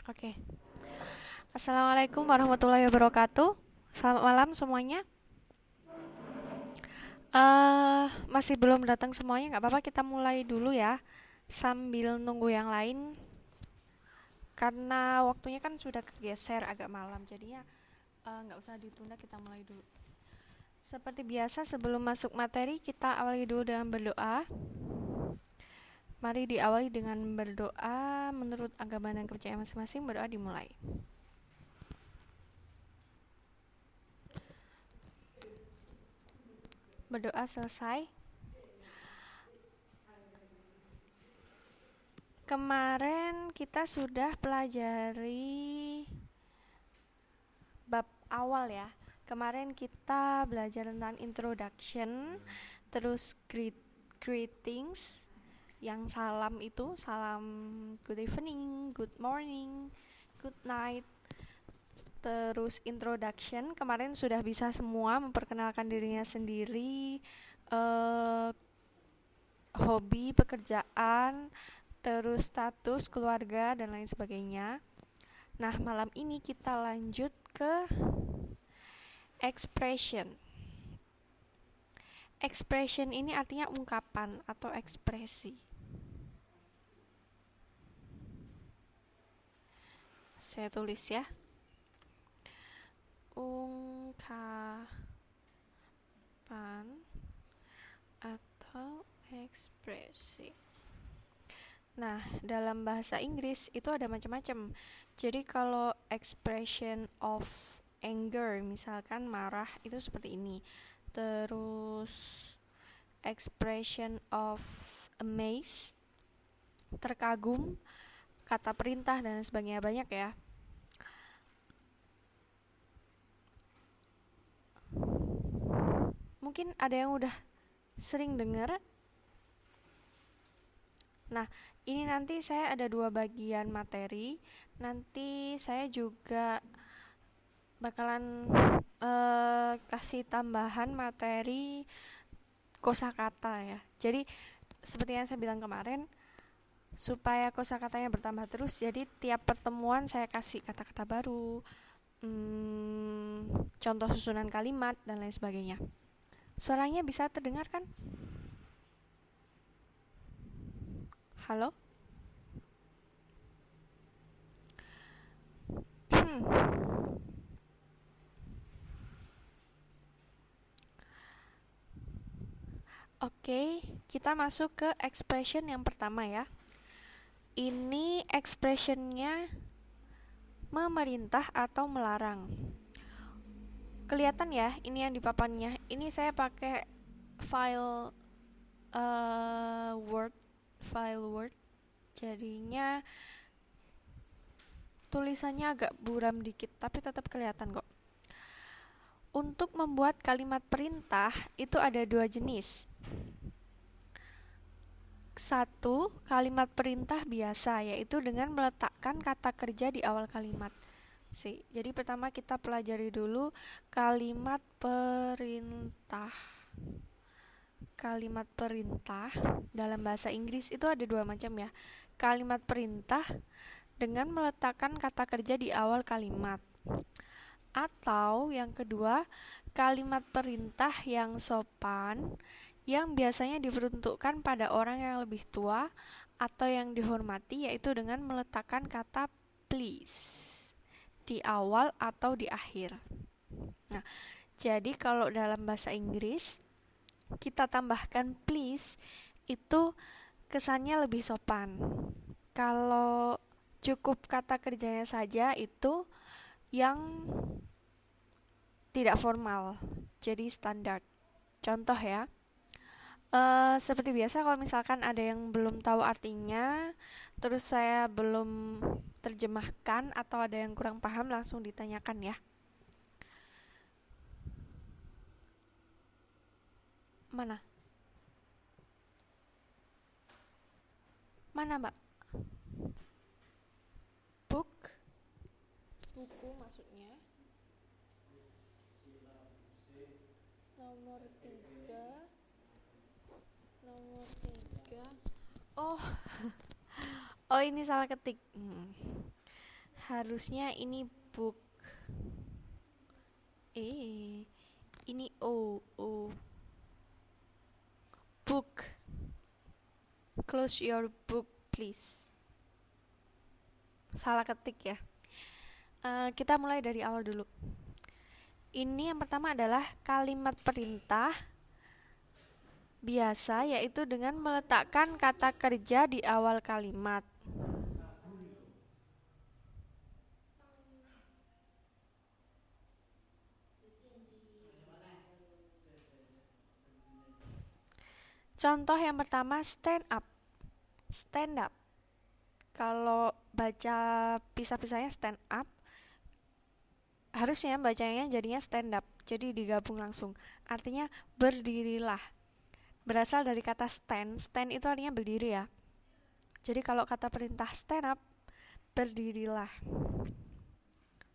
Oke. Assalamualaikum warahmatullahi wabarakatuh. Selamat malam semuanya. Masih belum datang semuanya, nggak apa-apa kita mulai dulu ya. Sambil nunggu yang lain, karena waktunya kan sudah kegeser agak malam, jadinya nggak usah ditunda, kita mulai dulu. Seperti biasa, sebelum masuk materi, kita awali dulu dengan berdoa. Mari diawali dengan berdoa menurut agama dan kepercayaan masing-masing. Berdoa dimulai. Berdoa selesai. Kemarin kita sudah pelajari bab awal ya. Kemarin kita belajar tentang introduction, terus greetings, yang salam itu, salam good evening, good morning, good night. Terus introduction, kemarin sudah bisa semua memperkenalkan dirinya sendiri, hobi, pekerjaan, terus status, keluarga, dan lain sebagainya. Nah, malam ini kita lanjut ke expression. Expression ini artinya ungkapan atau ekspresi. Saya tulis ya. Ungkapan atau ekspresi. Nah, dalam bahasa Inggris itu ada macam-macam. Jadi kalau expression of anger, misalkan marah, itu seperti ini. Terus expression of amaze, terkagum, kata perintah dan sebagainya, banyak ya. Mungkin ada yang udah sering dengar. Nah, ini nanti saya ada 2 bagian materi. Nanti saya juga bakalan kasih tambahan materi kosakata ya. Jadi seperti yang saya bilang kemarin, supaya kosakatanya bertambah terus, jadi tiap pertemuan saya kasih kata-kata baru, contoh susunan kalimat dan lain sebagainya. Suaranya bisa terdengar kan? Halo? Oke, kita masuk ke expression yang pertama ya. Ini expressionnya memerintah atau melarang. Kelihatan ya, ini yang di papannya. Ini saya pakai file Word. Jadinya tulisannya agak buram dikit, tapi tetap kelihatan kok. Untuk membuat kalimat perintah itu ada 2 jenis. 1, kalimat perintah biasa, yaitu dengan meletakkan kata kerja di awal kalimat. Jadi pertama kita pelajari dulu kalimat perintah. Kalimat perintah dalam bahasa Inggris itu ada 2 macam ya. Kalimat perintah dengan meletakkan kata kerja di awal kalimat. Atau yang kedua, kalimat perintah yang sopan, yang biasanya diperuntukkan pada orang yang lebih tua atau yang dihormati, yaitu dengan meletakkan kata please di awal atau di akhir. Nah, jadi kalau dalam bahasa Inggris kita tambahkan please, itu kesannya lebih sopan. Kalau cukup kata kerjanya saja, itu yang tidak formal, jadi standar. Contoh ya, seperti biasa kalau misalkan ada yang belum tahu artinya, terus saya belum terjemahkan atau ada yang kurang paham, langsung ditanyakan ya. Mana? Mana, Mbak? Book? Buku maksudnya. Nomor 3. Oh, oh ini salah ketik. Harusnya ini book. Ini O. Book. Close your book, please. Salah ketik ya. Kita mulai dari awal dulu. Ini yang pertama adalah kalimat perintah biasa, yaitu dengan meletakkan kata kerja di awal kalimat. Contoh yang pertama, stand up. Stand up. Kalau baca pisah-pisahnya stand up, harusnya bacanya jadinya stand up. Jadi digabung langsung. Artinya berdirilah. Berasal dari kata stand. Stand itu artinya berdiri ya. Jadi kalau kata perintah stand up, berdirilah.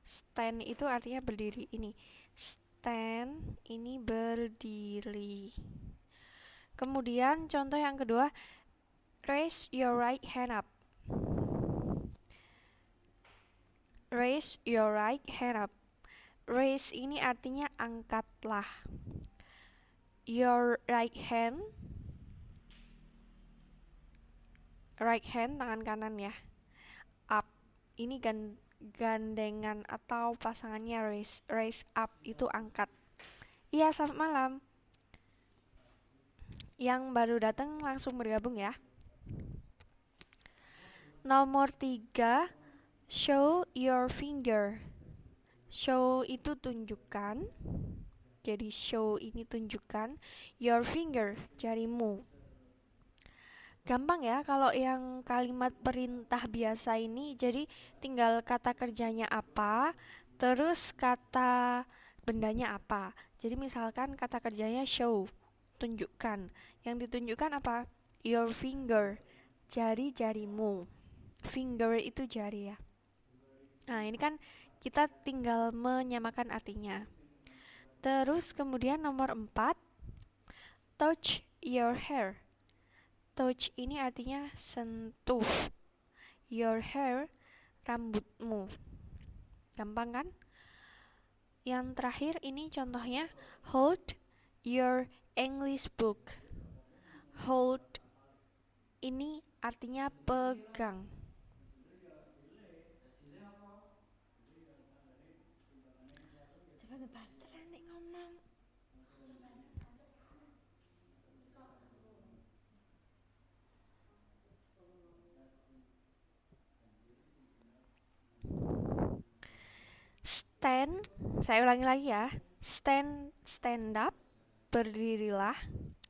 Stand itu artinya berdiri. Ini stand, ini berdiri. Kemudian contoh yang kedua, raise your right hand up. Raise your right hand up. Raise ini artinya angkatlah. Your right hand, tangan kanan ya. Up, ini gandengan atau pasangannya raise up itu angkat. Iya, selamat malam. Yang baru datang langsung bergabung ya. Nomor 3, show your finger. Show itu tunjukkan. Jadi show ini tunjukkan. Your finger, jarimu. Gampang ya kalau yang kalimat perintah biasa ini. Jadi tinggal kata kerjanya apa, terus kata bendanya apa. Jadi misalkan kata kerjanya show, tunjukkan. Yang ditunjukkan apa? Your finger, jari-jarimu. Finger itu jari ya. Nah ini kan kita tinggal menyamakan artinya. Terus kemudian nomor 4, touch your hair. Touch ini artinya sentuh. Your hair, rambutmu. Gampang kan? Yang terakhir ini contohnya, hold your English book. Hold ini artinya pegang. Stand, saya ulangi lagi ya. Stand up, berdirilah.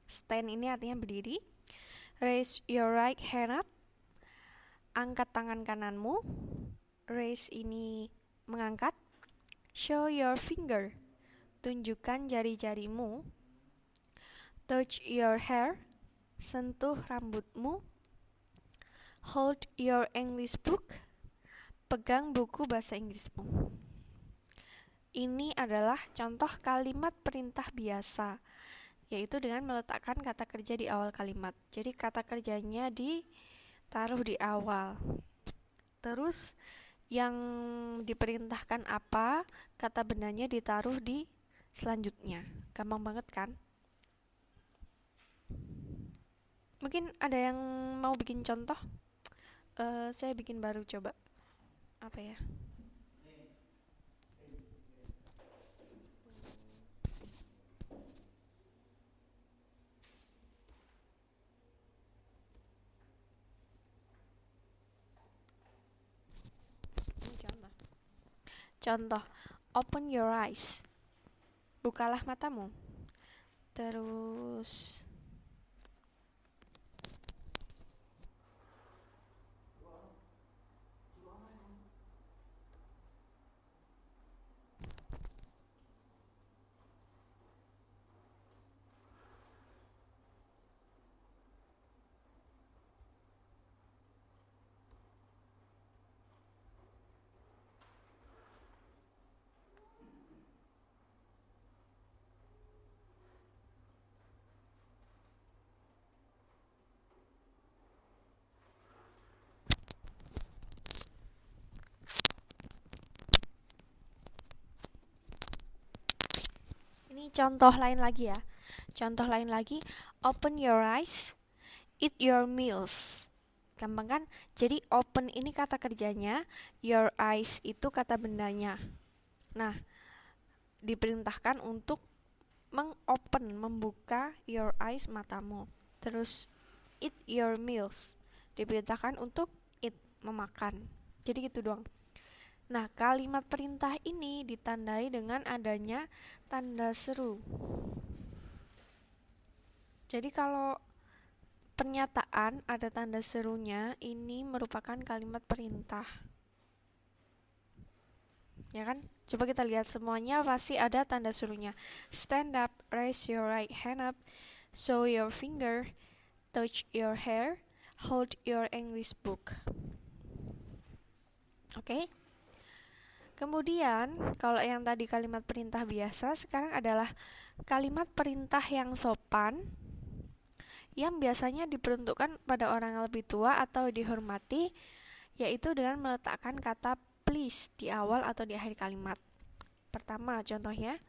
Stand ini artinya berdiri. Raise your right hand up, angkat tangan kananmu. Raise ini mengangkat. Show your finger, tunjukkan jari-jarimu. Touch your hair, sentuh rambutmu. Hold your English book, pegang buku bahasa Inggrismu. Ini adalah contoh kalimat perintah biasa, yaitu dengan meletakkan kata kerja di awal kalimat. Jadi kata kerjanya ditaruh di awal. Terus yang diperintahkan apa, kata bendanya ditaruh di selanjutnya. Gampang banget kan? Mungkin ada yang mau bikin contoh? Saya bikin baru coba. Apa ya? Contoh, open your eyes. Bukalah matamu. Terus contoh lain lagi ya. Contoh lain lagi, open your eyes, eat your meals. Gampang kan? Jadi open ini kata kerjanya, your eyes itu kata bendanya. Nah, diperintahkan untuk membuka your eyes, matamu. Terus eat your meals, diperintahkan untuk eat, memakan. Jadi gitu doang. Nah, kalimat perintah ini ditandai dengan adanya tanda seru. Jadi kalau pernyataan ada tanda serunya, ini merupakan kalimat perintah. Ya kan? Coba kita lihat semuanya pasti ada tanda serunya. Stand up, raise your right hand up, show your finger, touch your hair, hold your English book. Oke? Kemudian, kalau yang tadi kalimat perintah biasa, sekarang adalah kalimat perintah yang sopan yang biasanya diperuntukkan pada orang yang lebih tua atau dihormati, yaitu dengan meletakkan kata please di awal atau di akhir kalimat. Pertama, contohnya,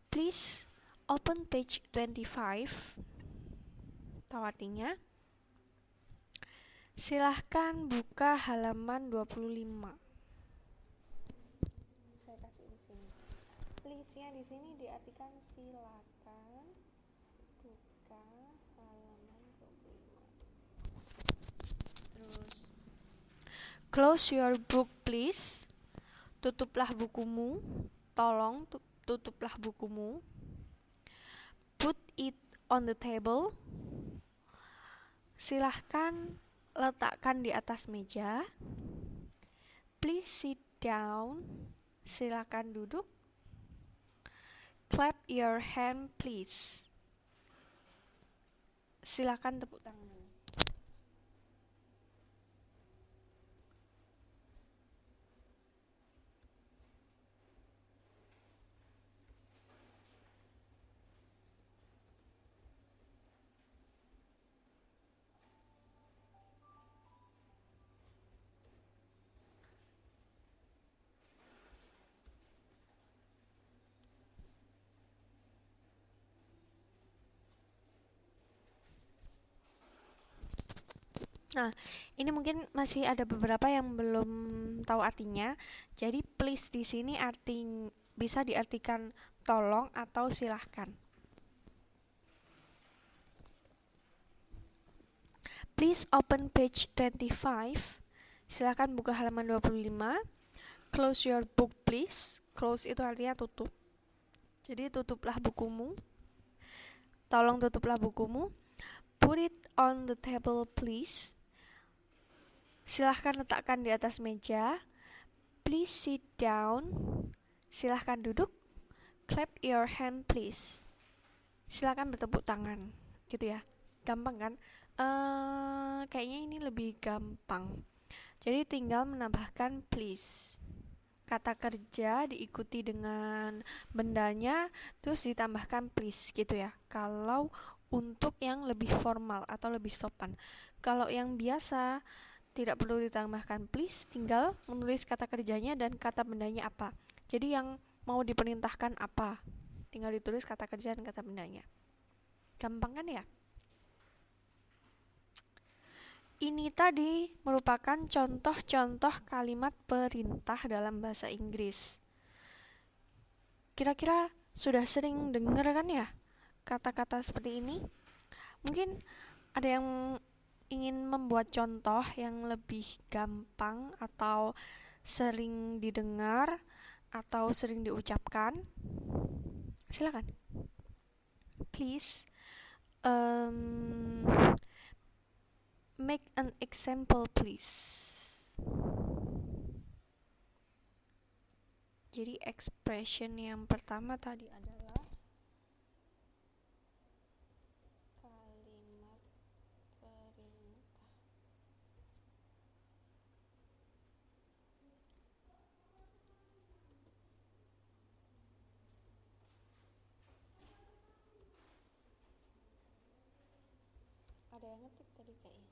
please open page 25. Tahu artinya? Silahkan buka halaman 25. Saya kasih di sini. Please-nya di sini diartikan silakan buka halaman 25. Terus close your book please. Tutuplah bukumu. Tolong tutuplah bukumu. Put it on the table. Silahkan letakkan di atas meja. Please sit down. Silakan duduk. Clap your hand please. Silakan tepuk tangan. Nah, ini mungkin masih ada beberapa yang belum tahu artinya. Jadi please di sini bisa diartikan tolong atau silahkan. Please open page 25. Silahkan buka halaman 25. Close your book please. Close itu artinya tutup. Jadi tutuplah bukumu. Tolong tutuplah bukumu. Put it on the table please. Silahkan letakkan di atas meja. Please sit down. Silahkan duduk. Clap your hand please. Silahkan bertepuk tangan. Gitu ya. Gampang kan? Kayaknya ini lebih gampang. Jadi tinggal menambahkan please. Kata kerja diikuti dengan bendanya, terus ditambahkan please gitu ya. Kalau untuk yang lebih formal atau lebih sopan. Kalau yang biasa tidak perlu ditambahkan please, tinggal menulis kata kerjanya dan kata bendanya apa. Jadi yang mau diperintahkan apa, tinggal ditulis kata kerja dan kata bendanya. Gampang kan ya? Ini tadi merupakan contoh-contoh kalimat perintah dalam bahasa Inggris. Kira-kira sudah sering dengar kan ya kata-kata seperti ini? Mungkin ada yang ingin membuat contoh yang lebih gampang atau sering didengar atau sering diucapkan. Silakan. Please make an example please. Jadi expression yang pertama tadi adalah kalimat perintah. Ada yang ngetik tadi kayaknya.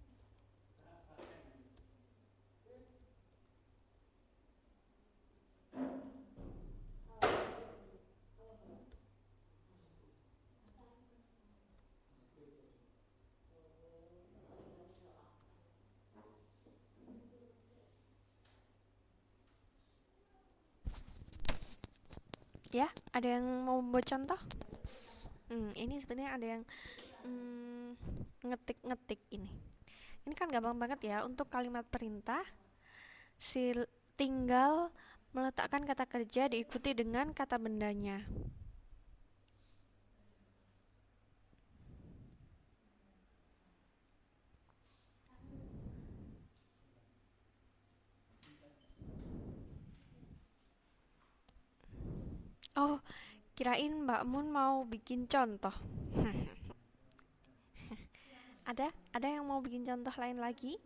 Ya, ada yang mau buat contoh? Ini sebenarnya ada yang ngetik-ngetik ini. Ini kan gampang banget ya untuk kalimat perintah. Tinggal meletakkan kata kerja diikuti dengan kata bendanya. Oh, kirain Mbak Mun mau bikin contoh. Ada yang mau bikin contoh lain lagi?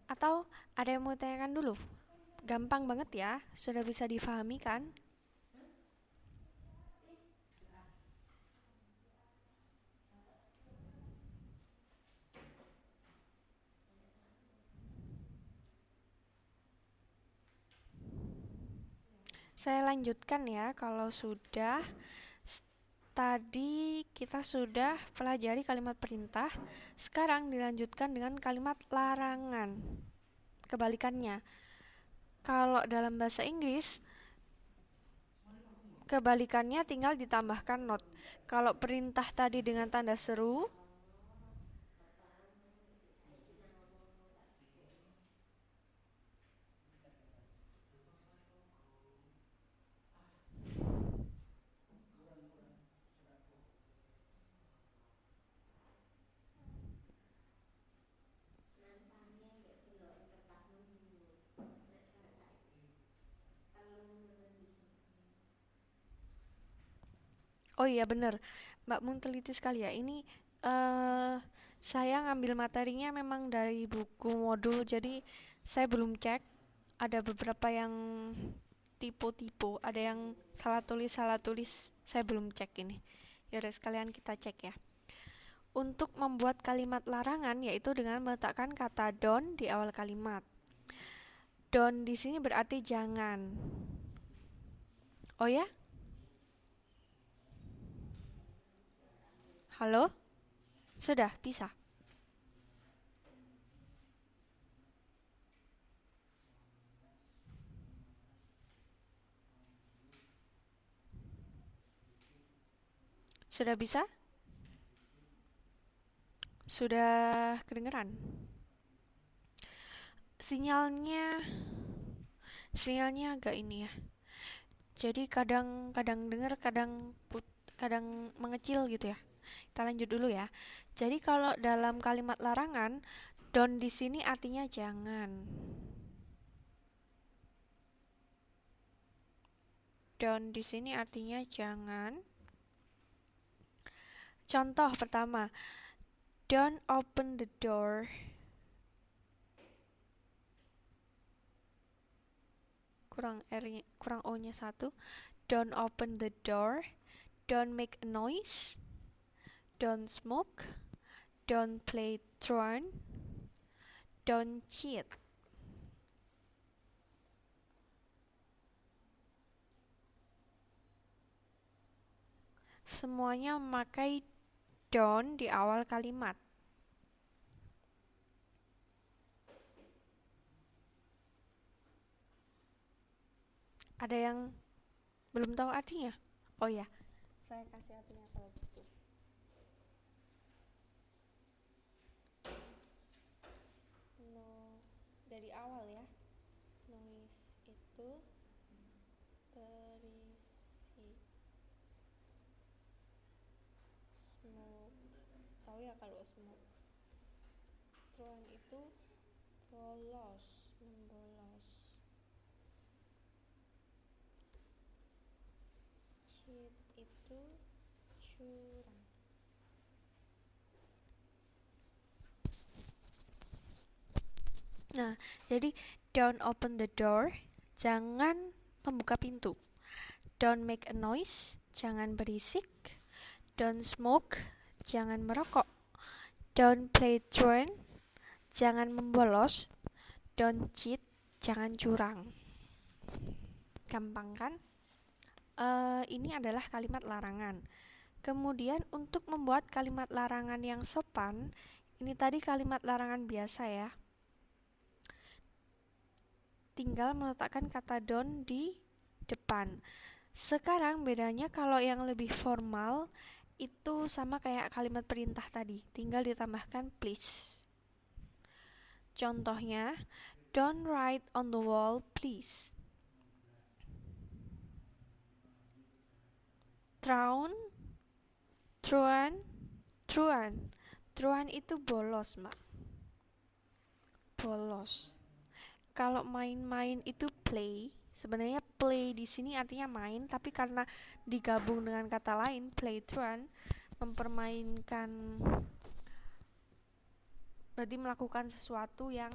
Atau ada yang mau tanyakan dulu? Gampang banget ya, sudah bisa difahami kan? Saya lanjutkan ya, kalau sudah. Tadi kita sudah pelajari kalimat perintah, sekarang dilanjutkan dengan kalimat larangan. Kebalikannya, kalau dalam bahasa Inggris, kebalikannya tinggal ditambahkan not. Kalau perintah tadi dengan tanda seru, oh iya bener, Mbak Mun teliti sekali ya. Ini eh saya ngambil materinya memang dari buku modul, jadi saya belum cek. Ada beberapa yang tipu-tipu, ada yang salah tulis. Saya belum cek ini. Yaudah sekalian kita cek ya. Untuk membuat kalimat larangan yaitu dengan meletakkan kata don't di awal kalimat. Don't di sini berarti jangan. Oh ya? Halo? Sudah bisa. Sudah bisa? Sudah kedengeran? Sinyalnya sinyalnya agak ini ya. Jadi kadang dengar, kadang mengecil gitu ya. Kita lanjut dulu ya. Jadi kalau dalam kalimat larangan, don't di sini artinya jangan. Don't di sini artinya jangan. Contoh pertama, don't open the door. Kurang O-nya satu. Don't open the door. Don't make a noise. Don't smoke. Don't play truant. Don't cheat. Semuanya memakai don't di awal kalimat. Ada yang belum tahu artinya? Oh ya, saya kasih artinya kalau gitu. No, dari awal ya. Noise itu berisi. Smoke, tahu ya kalau smoke. Truant itu membolos. Cheat itu curang. Nah, jadi don't open the door, jangan membuka pintu. Don't make a noise, jangan berisik. Don't smoke, jangan merokok. Don't play truant, jangan membolos. Don't cheat, jangan curang. Gampang kan? Ini adalah kalimat larangan. Kemudian untuk membuat kalimat larangan yang sopan, ini tadi kalimat larangan biasa ya. Tinggal meletakkan kata don't di depan. Sekarang bedanya kalau yang lebih formal itu sama kayak kalimat perintah tadi, tinggal ditambahkan please. Contohnya, don't write on the wall, please. Truan, truan, truan. Truan itu bolos, Mbak. Bolos. Kalau main-main itu play. Sebenarnya play di sini artinya main, tapi karena digabung dengan kata lain, play truan, mempermainkan, berarti melakukan sesuatu yang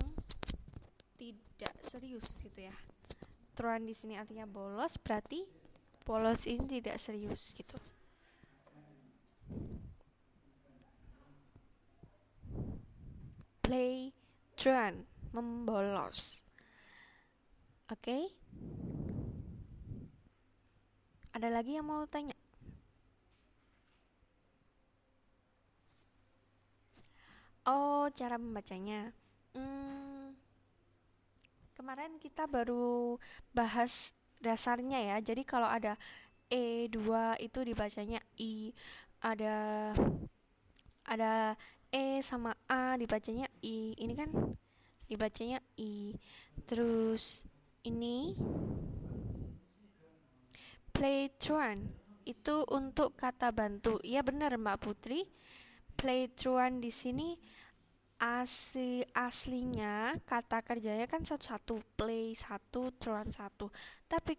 tidak serius gitu ya. Truan di sini artinya bolos, berarti bolos ini tidak serius gitu. Play truant, membolos. Oke? Ada lagi yang mau tanya? Oh, cara membacanya. Kemarin kita baru bahas dasarnya ya. Jadi kalau ada E2 itu dibacanya I. Ada E sama A dibacanya I. Ini kan dibacanya I. Terus ini play truant itu untuk kata bantu. Iya benar Mbak Putri. Play truant di sini aslinya kata kerjanya kan satu-satu, play satu, truant satu. Tapi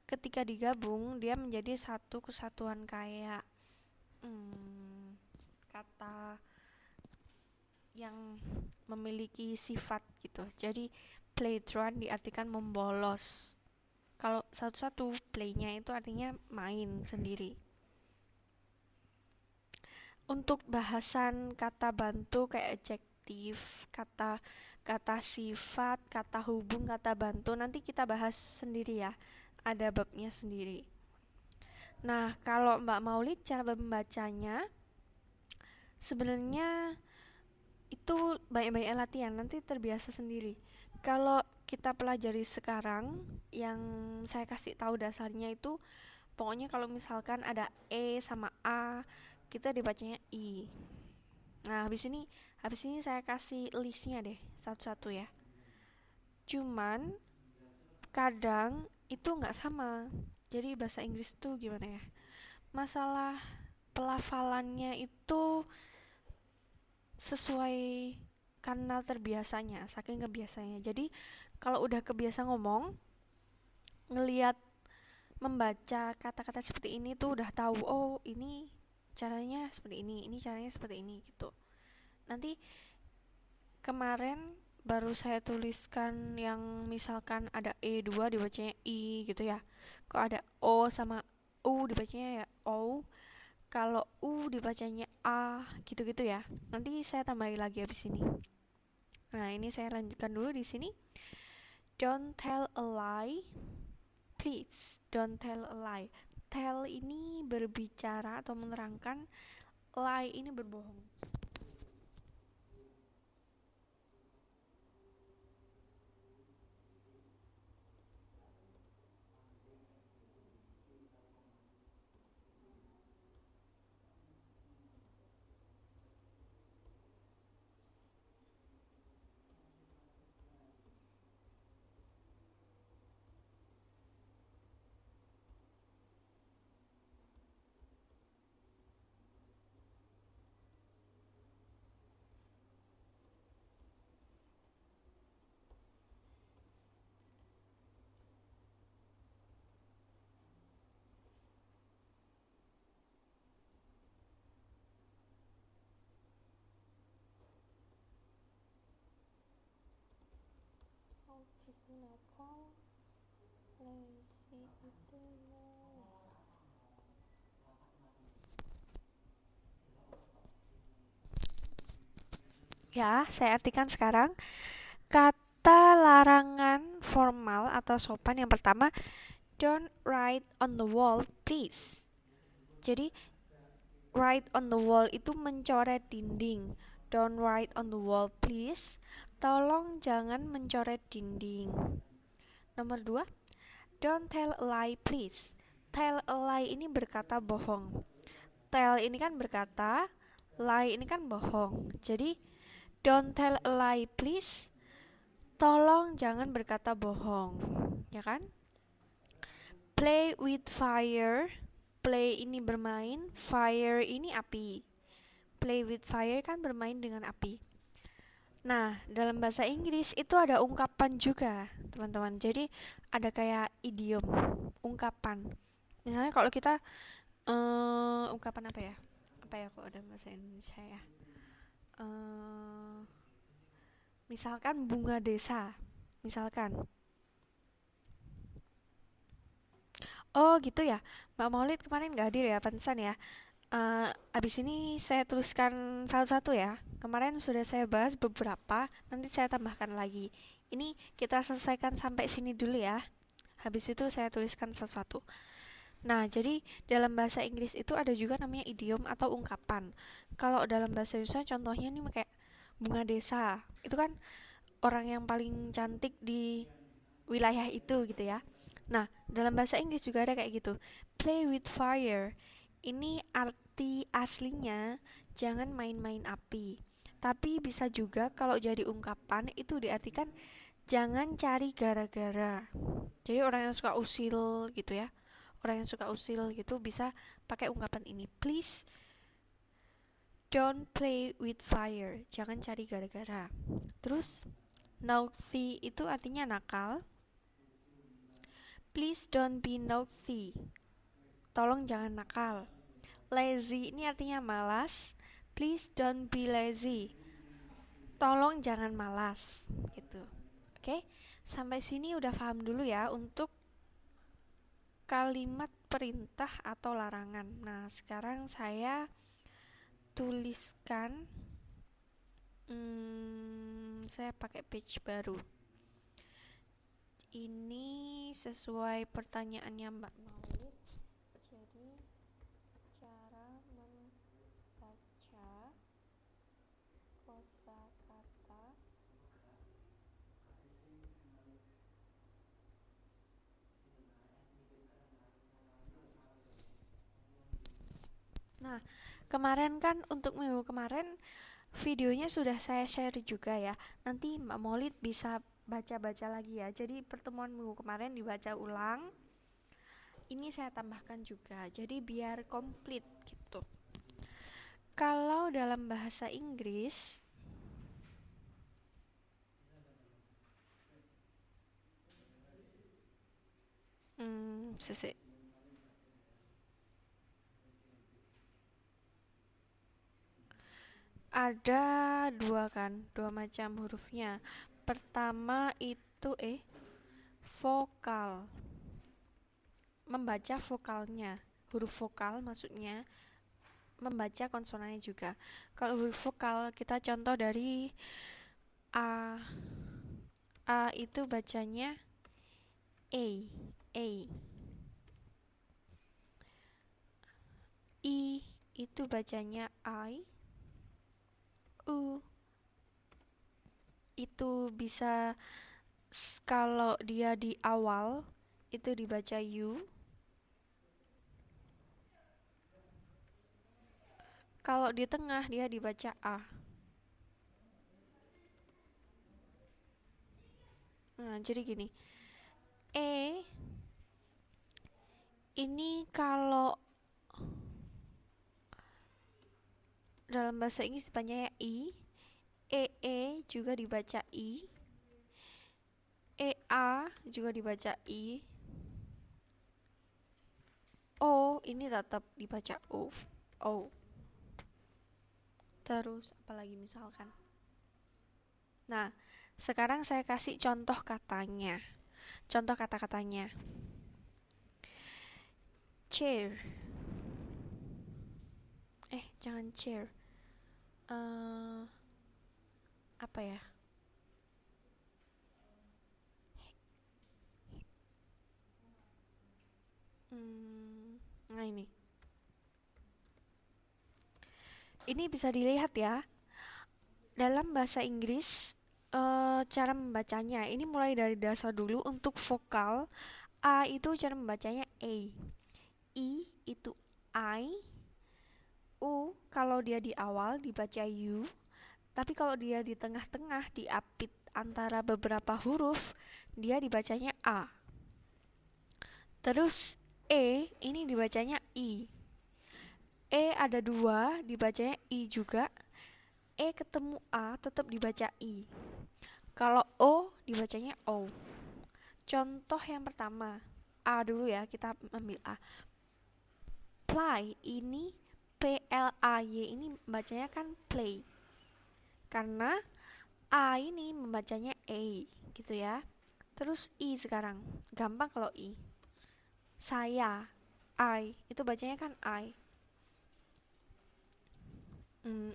ketika digabung dia menjadi satu kesatuan kayak kata yang memiliki sifat gitu. Jadi play truant diartikan membolos. Kalau satu-satu, play-nya itu artinya main sendiri. Untuk bahasan kata bantu kayak adjektif, kata sifat, kata hubung, kata bantu nanti kita bahas sendiri ya. Ada babnya sendiri. Nah, kalau Mbak Maulid cara membacanya sebenarnya itu banyak-banyak latihan, nanti terbiasa sendiri. Kalau kita pelajari sekarang yang saya kasih tahu dasarnya itu pokoknya kalau misalkan ada E sama A kita dibacanya I. Nah habis ini saya kasih listnya deh satu-satu ya. Cuman kadang itu nggak sama. Jadi bahasa Inggris tuh gimana ya, masalah pelafalannya itu sesuai karena terbiasanya, saking kebiasanya. Jadi kalau udah kebiasa ngomong, ngelihat membaca kata-kata seperti ini tuh udah tahu, oh ini caranya seperti ini caranya seperti ini gitu. Nanti kemarin baru saya tuliskan yang misalkan ada E2 dibacanya I gitu ya. Kok ada O sama U dibacanya ya O. Kalau U dibacanya A gitu-gitu ya. Nanti saya tambahin lagi habis ini. Nah, ini saya lanjutkan dulu di sini. Don't tell a lie. Please, don't tell a lie. Tell ini berbicara atau menerangkan, lie ini berbohong. Ya, saya artikan sekarang. Kata larangan formal atau sopan yang pertama, don't write on the wall, please. Jadi, write on the wall itu mencoret dinding. Don't write on the wall, please. Tolong jangan mencoret dinding. Nomor 2, don't tell a lie, please. tell a lie ini berkata bohong. Tell ini kan berkata, lie ini kan bohong. Jadi don't tell a lie please. Tolong jangan berkata bohong, ya kan? Play with fire. Play ini bermain, fire ini api. Play with fire kan bermain dengan api. Nah, dalam bahasa Inggris itu ada ungkapan juga, teman-teman. Jadi ada kayak idiom, ungkapan. Misalnya kalau kita ungkapan apa ya? Apa ya kok ada bahasa Indonesia ya? Misalkan bunga desa. Misalkan. Oh gitu ya, Mbak Maulid kemarin gak hadir ya, pantesan ya. Abis ini saya tuliskan satu-satu ya. Kemarin sudah saya bahas beberapa, nanti saya tambahkan lagi. Ini kita selesaikan sampai sini dulu ya. Habis itu saya tuliskan satu-satu. Nah, jadi dalam bahasa Inggris itu ada juga namanya idiom atau ungkapan. Kalau dalam bahasa Indonesia contohnya nih kayak bunga desa. Itu kan orang yang paling cantik di wilayah itu gitu ya. Nah, dalam bahasa Inggris juga ada kayak gitu. Play with fire. Ini arti aslinya jangan main-main api. Tapi bisa juga kalau jadi ungkapan itu diartikan jangan cari gara-gara. Jadi orang yang suka usil gitu ya. Orang yang suka usil gitu bisa pakai ungkapan ini. Please don't play with fire. Jangan cari gara-gara. Terus naughty itu artinya nakal. Please don't be naughty. Tolong jangan nakal. Lazy ini artinya malas. Please don't be lazy. Tolong jangan malas gitu. Oke, sampai sini udah paham dulu ya untuk kalimat perintah atau larangan. Nah, sekarang saya tuliskan saya pakai page baru. Ini sesuai pertanyaannya Mbak Maulid. Jadi cara membaca kosakata Nah, kemarin kan untuk minggu kemarin videonya sudah saya share juga ya. Nanti Mbak Maulid bisa baca-baca lagi ya. Jadi pertemuan minggu kemarin dibaca ulang. Ini saya tambahkan juga. Jadi biar komplit gitu. Kalau dalam bahasa Inggris sesi ada dua macam hurufnya. Pertama itu vokal, membaca vokalnya, huruf vokal maksudnya, membaca konsonannya juga. Kalau huruf vokal kita contoh dari A. A itu bacanya A. I itu bacanya I. U itu bisa kalau dia di awal itu dibaca U. Kalau di tengah dia dibaca A. Nah, jadi gini. Ini kalau dalam bahasa Inggris dipanggilnya I. Juga dibaca I. A juga dibaca I. O ini tetap dibaca O. Terus apalagi misalkan. Nah, sekarang saya kasih contoh katanya. Contoh kata-katanya. Chair. Jangan chair. Apa ya? Nah ini. Ini bisa dilihat ya. Dalam bahasa Inggris cara membacanya ini mulai dari dasar dulu. Untuk vokal A itu cara membacanya A. I itu I, U kalau dia di awal dibaca U, tapi kalau dia di tengah-tengah diapit antara beberapa huruf, dia dibacanya A. Terus E ini dibacanya I. E ada dua, dibacanya I juga. E ketemu A tetap dibaca I. Kalau O dibacanya O. Contoh yang pertama, A dulu ya, kita ambil A. Play ini Play ini bacanya kan play. Karena A ini membacanya A gitu ya. Terus I sekarang, gampang kalau I. Saya, I, itu bacanya kan I.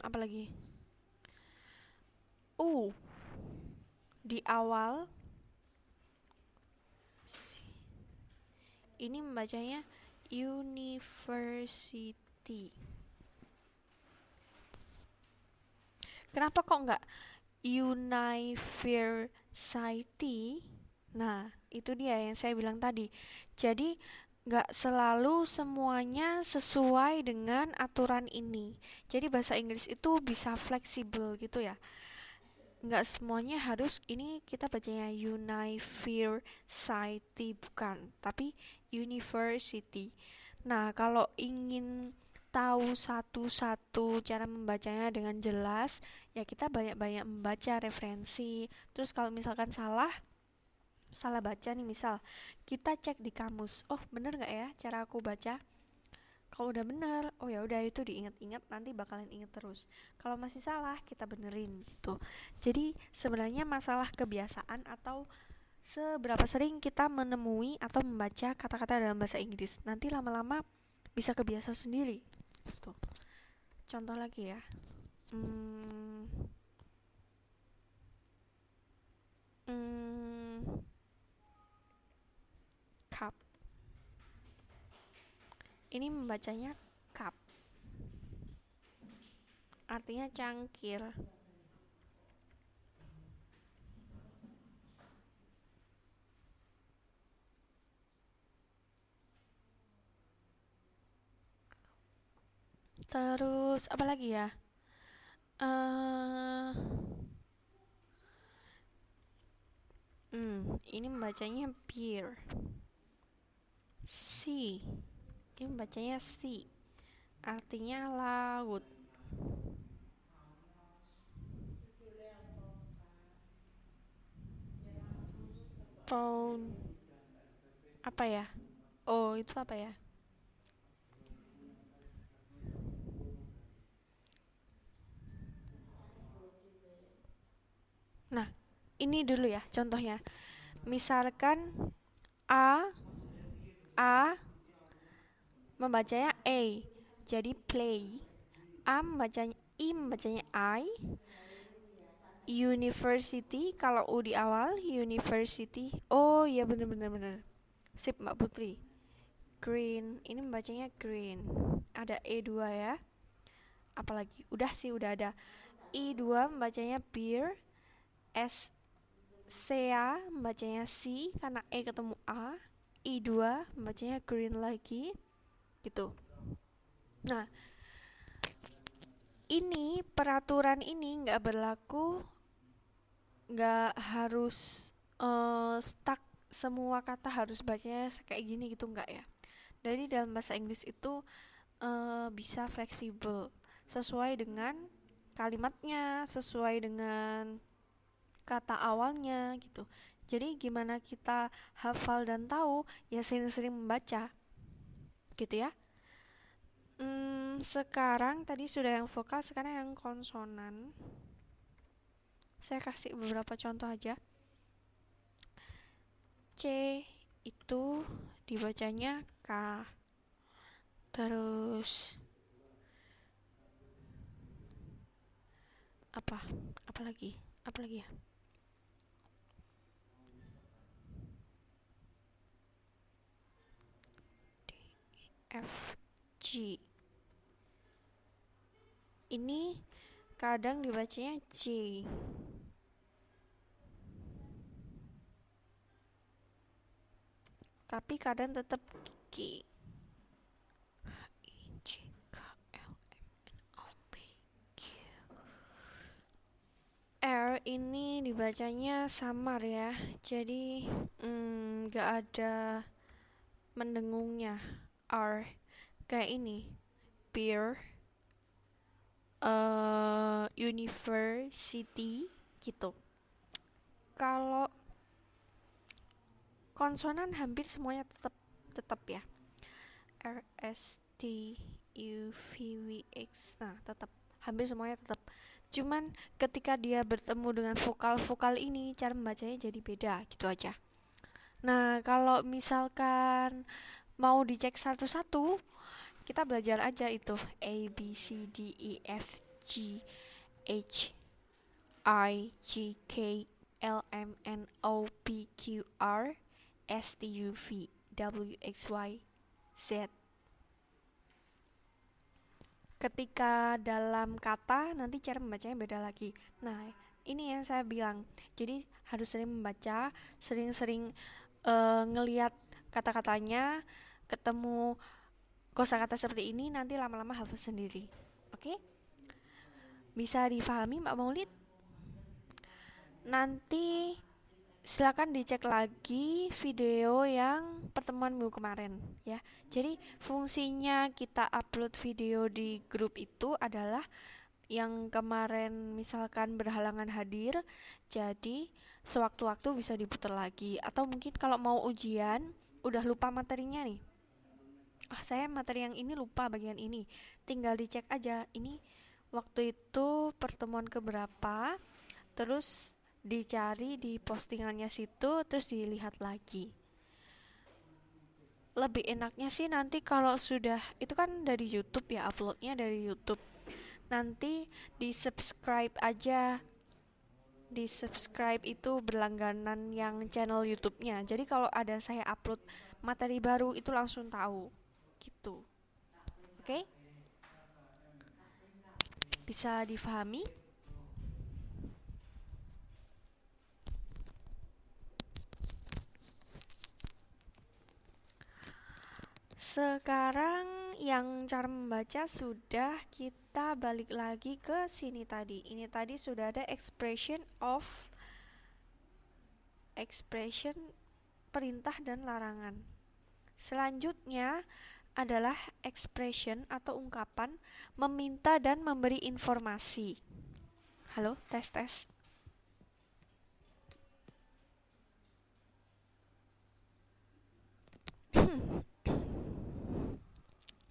Apa lagi? U di awal ini membacanya university. Kenapa kok nggak university? Nah, itu dia yang saya bilang tadi. Jadi nggak selalu semuanya sesuai dengan aturan ini. Jadi bahasa Inggris itu bisa fleksibel gitu ya. Nggak semuanya harus ini kita bacanya university bukan, tapi university. Nah, kalau ingin tahu satu-satu cara membacanya dengan jelas, ya kita banyak-banyak membaca referensi. Terus kalau misalkan salah baca nih, misal kita cek di kamus, oh bener nggak ya cara aku baca? Kalau udah bener, oh ya udah itu diingat-ingat, nanti bakalan inget terus. Kalau masih salah, kita benerin gitu. Jadi sebenarnya masalah kebiasaan atau seberapa sering kita menemui atau membaca kata-kata dalam bahasa Inggris. Nanti lama-lama bisa kebiasa sendiri. Gitu. Contoh lagi ya. Hmm, cup. Ini membacanya cup. Artinya cangkir. Terus apa lagi ya? Ini membacanya beer. Sea. Ini membacanya sea. Artinya laut. Pound. Apa ya? Oh, itu apa ya? Nah, ini dulu ya contohnya. Misalkan A membacanya A, jadi play. A membacanya I membacanya I. University kalau U di awal, university. Oh iya bener. Sip Mbak Putri. Green, ini membacanya green. Ada E2 ya. Apalagi? Udah sih, udah ada. I2 membacanya beer. C membacanya C karena E ketemu A. I2 membacanya green lagi. Gitu. Nah, ini peraturan ini nggak berlaku, nggak harus stuck semua kata harus bacanya kayak gini gitu, nggak ya. Dari dalam bahasa Inggris itu bisa fleksibel sesuai dengan kalimatnya, sesuai dengan kata awalnya gitu. Jadi gimana kita hafal dan tahu, ya sering-sering membaca gitu ya. Sekarang tadi sudah yang vokal, sekarang yang konsonan. Saya kasih beberapa contoh aja. C itu dibacanya K. Terus apa lagi ya? D, F, G. Ini kadang dibacanya J. Tapi kadang tetap G. R ini dibacanya samar ya, jadi gak ada mendengungnya. R kayak ini, peer, university gitu. Kalau konsonan hampir semuanya tetap ya, R S T U V W X, nah tetap, hampir semuanya tetap. Cuman ketika dia bertemu dengan vokal-vokal ini, cara membacanya jadi beda gitu aja. Nah, kalau misalkan mau dicek satu-satu, kita belajar aja itu A B C D E F G H I J K L M N O P Q R S T U V W X Y Z. Ketika dalam kata nanti cara membacanya beda lagi. Nah, ini yang saya bilang. Jadi harus sering membaca, sering-sering ngelihat kata-katanya, ketemu kosakata seperti ini, nanti lama-lama hafal sendiri. Oke? Bisa difahami Mbak Maulid? Nanti silakan dicek lagi video yang pertemuan minggu kemarin ya. Jadi fungsinya kita upload video di grup itu adalah yang kemarin misalkan berhalangan hadir, jadi sewaktu-waktu bisa diputar lagi. Atau mungkin kalau mau ujian udah lupa materinya nih, saya materi yang ini lupa bagian ini, tinggal dicek aja ini waktu itu pertemuan keberapa, terus dicari di postingannya situ, terus dilihat lagi. Lebih enaknya sih nanti kalau sudah, itu kan dari YouTube ya, uploadnya dari YouTube, nanti di subscribe aja. Di subscribe itu berlangganan yang channel YouTube-nya, jadi kalau ada saya upload materi baru itu langsung tahu gitu. Oke? Bisa difahami? Sekarang yang cara membaca sudah, kita balik lagi ke sini tadi. Ini tadi sudah ada expression perintah dan larangan. Selanjutnya adalah expression atau ungkapan meminta dan memberi informasi. Halo, tes.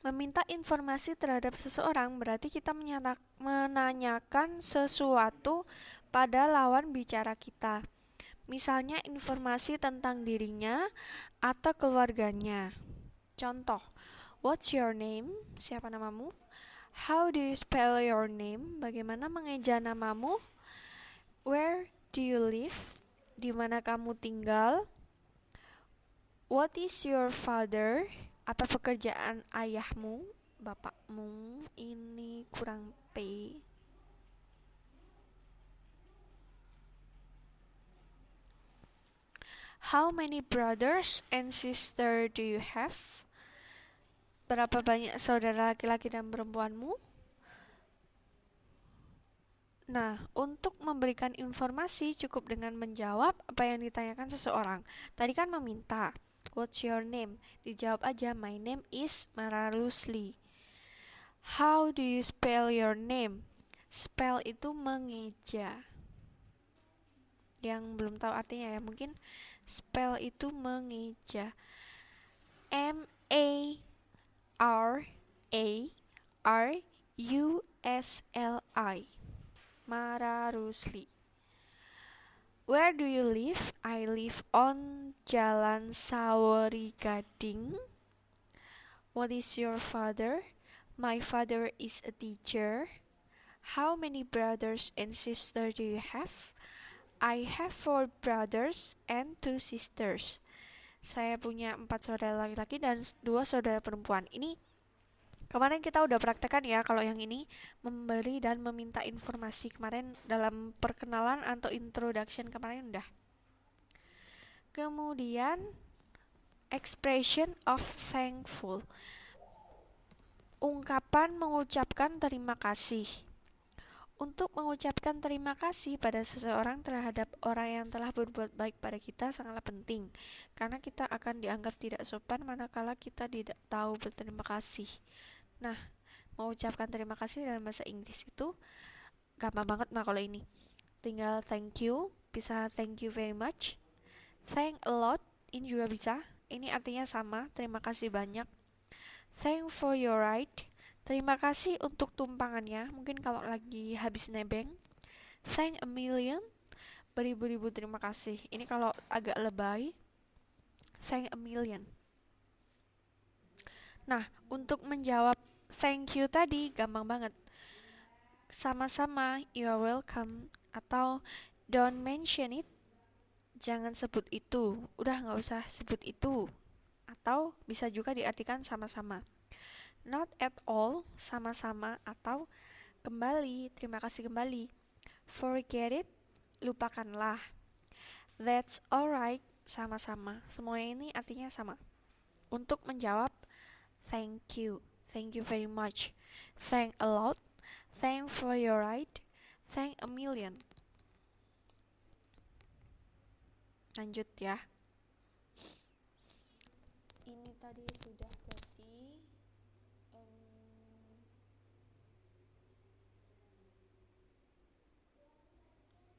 Meminta informasi terhadap seseorang berarti kita menanyakan sesuatu pada lawan bicara kita. Misalnya informasi tentang dirinya atau keluarganya. Contoh, what's your name? Siapa namamu? How do you spell your name? Bagaimana mengeja namamu? Where do you live? Di mana kamu tinggal? What is your father? Apa pekerjaan ayahmu, bapakmu? Ini kurang P. How many brothers and sisters do you have? Berapa banyak saudara laki-laki dan perempuanmu? Nah, untuk memberikan informasi cukup dengan menjawab apa yang ditanyakan seseorang. Tadi kan meminta, what's your name? Dijawab aja, my name is Mara Rusli. How do you spell your name? Spell itu mengeja. Yang belum tahu artinya ya, mungkin spell itu mengeja. M-A-R-A-R-U-S-L-I. Mara Rusli. Where do you live? I live on Jalan Sawari Gading. What is your father? My father is a teacher. How many brothers and sisters do you have? I have 4 brothers and 2 sisters. Saya punya 4 saudara laki-laki dan 2 saudara perempuan. Ini kemarin kita udah praktekkan ya, kalau yang ini memberi dan meminta informasi kemarin dalam perkenalan atau introduction kemarin udah. Kemudian expression of thankful. Ungkapan mengucapkan terima kasih. Untuk mengucapkan terima kasih pada seseorang terhadap orang yang telah berbuat baik pada kita sangatlah penting, karena kita akan dianggap tidak sopan manakala kita tidak tahu berterima kasih. Nah, mengucapkan terima kasih dalam bahasa Inggris itu gampang banget kalau ini. Tinggal thank you, bisa thank you very much, thank a lot, ini juga bisa. Ini artinya sama, terima kasih banyak. Thank for your ride, terima kasih untuk tumpangannya, mungkin kalau lagi habis nebeng. Thank a million, beribu-ribu terima kasih. Ini kalau agak lebay, thank a million. Nah, untuk menjawab thank you tadi gampang banget. Sama-sama, you are welcome, atau don't mention it, jangan sebut itu, udah nggak usah sebut itu. Atau bisa juga diartikan sama-sama. Not at all, sama-sama, atau kembali, terima kasih kembali. Forget it, lupakanlah. That's alright, sama-sama. Semuanya ini artinya sama. Untuk menjawab thank you very much, thank a lot, thank for your ride, thank a million. Lanjut ya. Ini tadi sudah berarti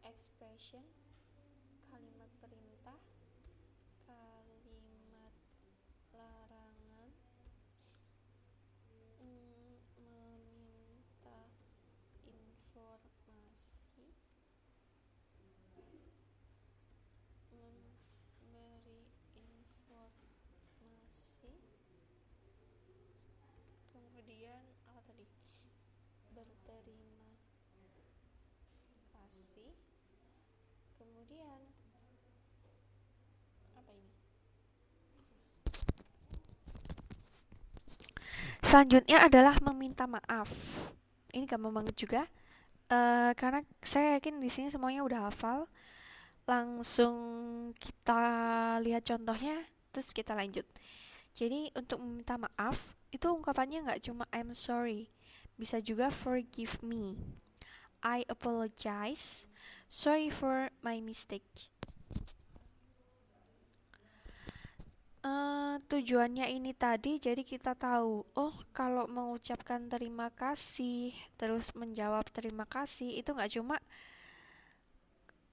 expression, kalimat perintah, kalimat larangan, meminta informasi, memberi informasi, kemudian apa tadi? Berterima kasih, kemudian apa ini? Selanjutnya adalah meminta maaf. Ini gampang banget juga, karena saya yakin di sini semuanya udah hafal. Langsung kita lihat contohnya, terus kita lanjut. Jadi untuk meminta maaf itu ungkapannya nggak cuma I'm sorry, bisa juga forgive me, I apologize, sorry for my mistake. Tujuannya ini tadi jadi kita tahu, oh kalau mengucapkan terima kasih terus menjawab terima kasih itu nggak cuma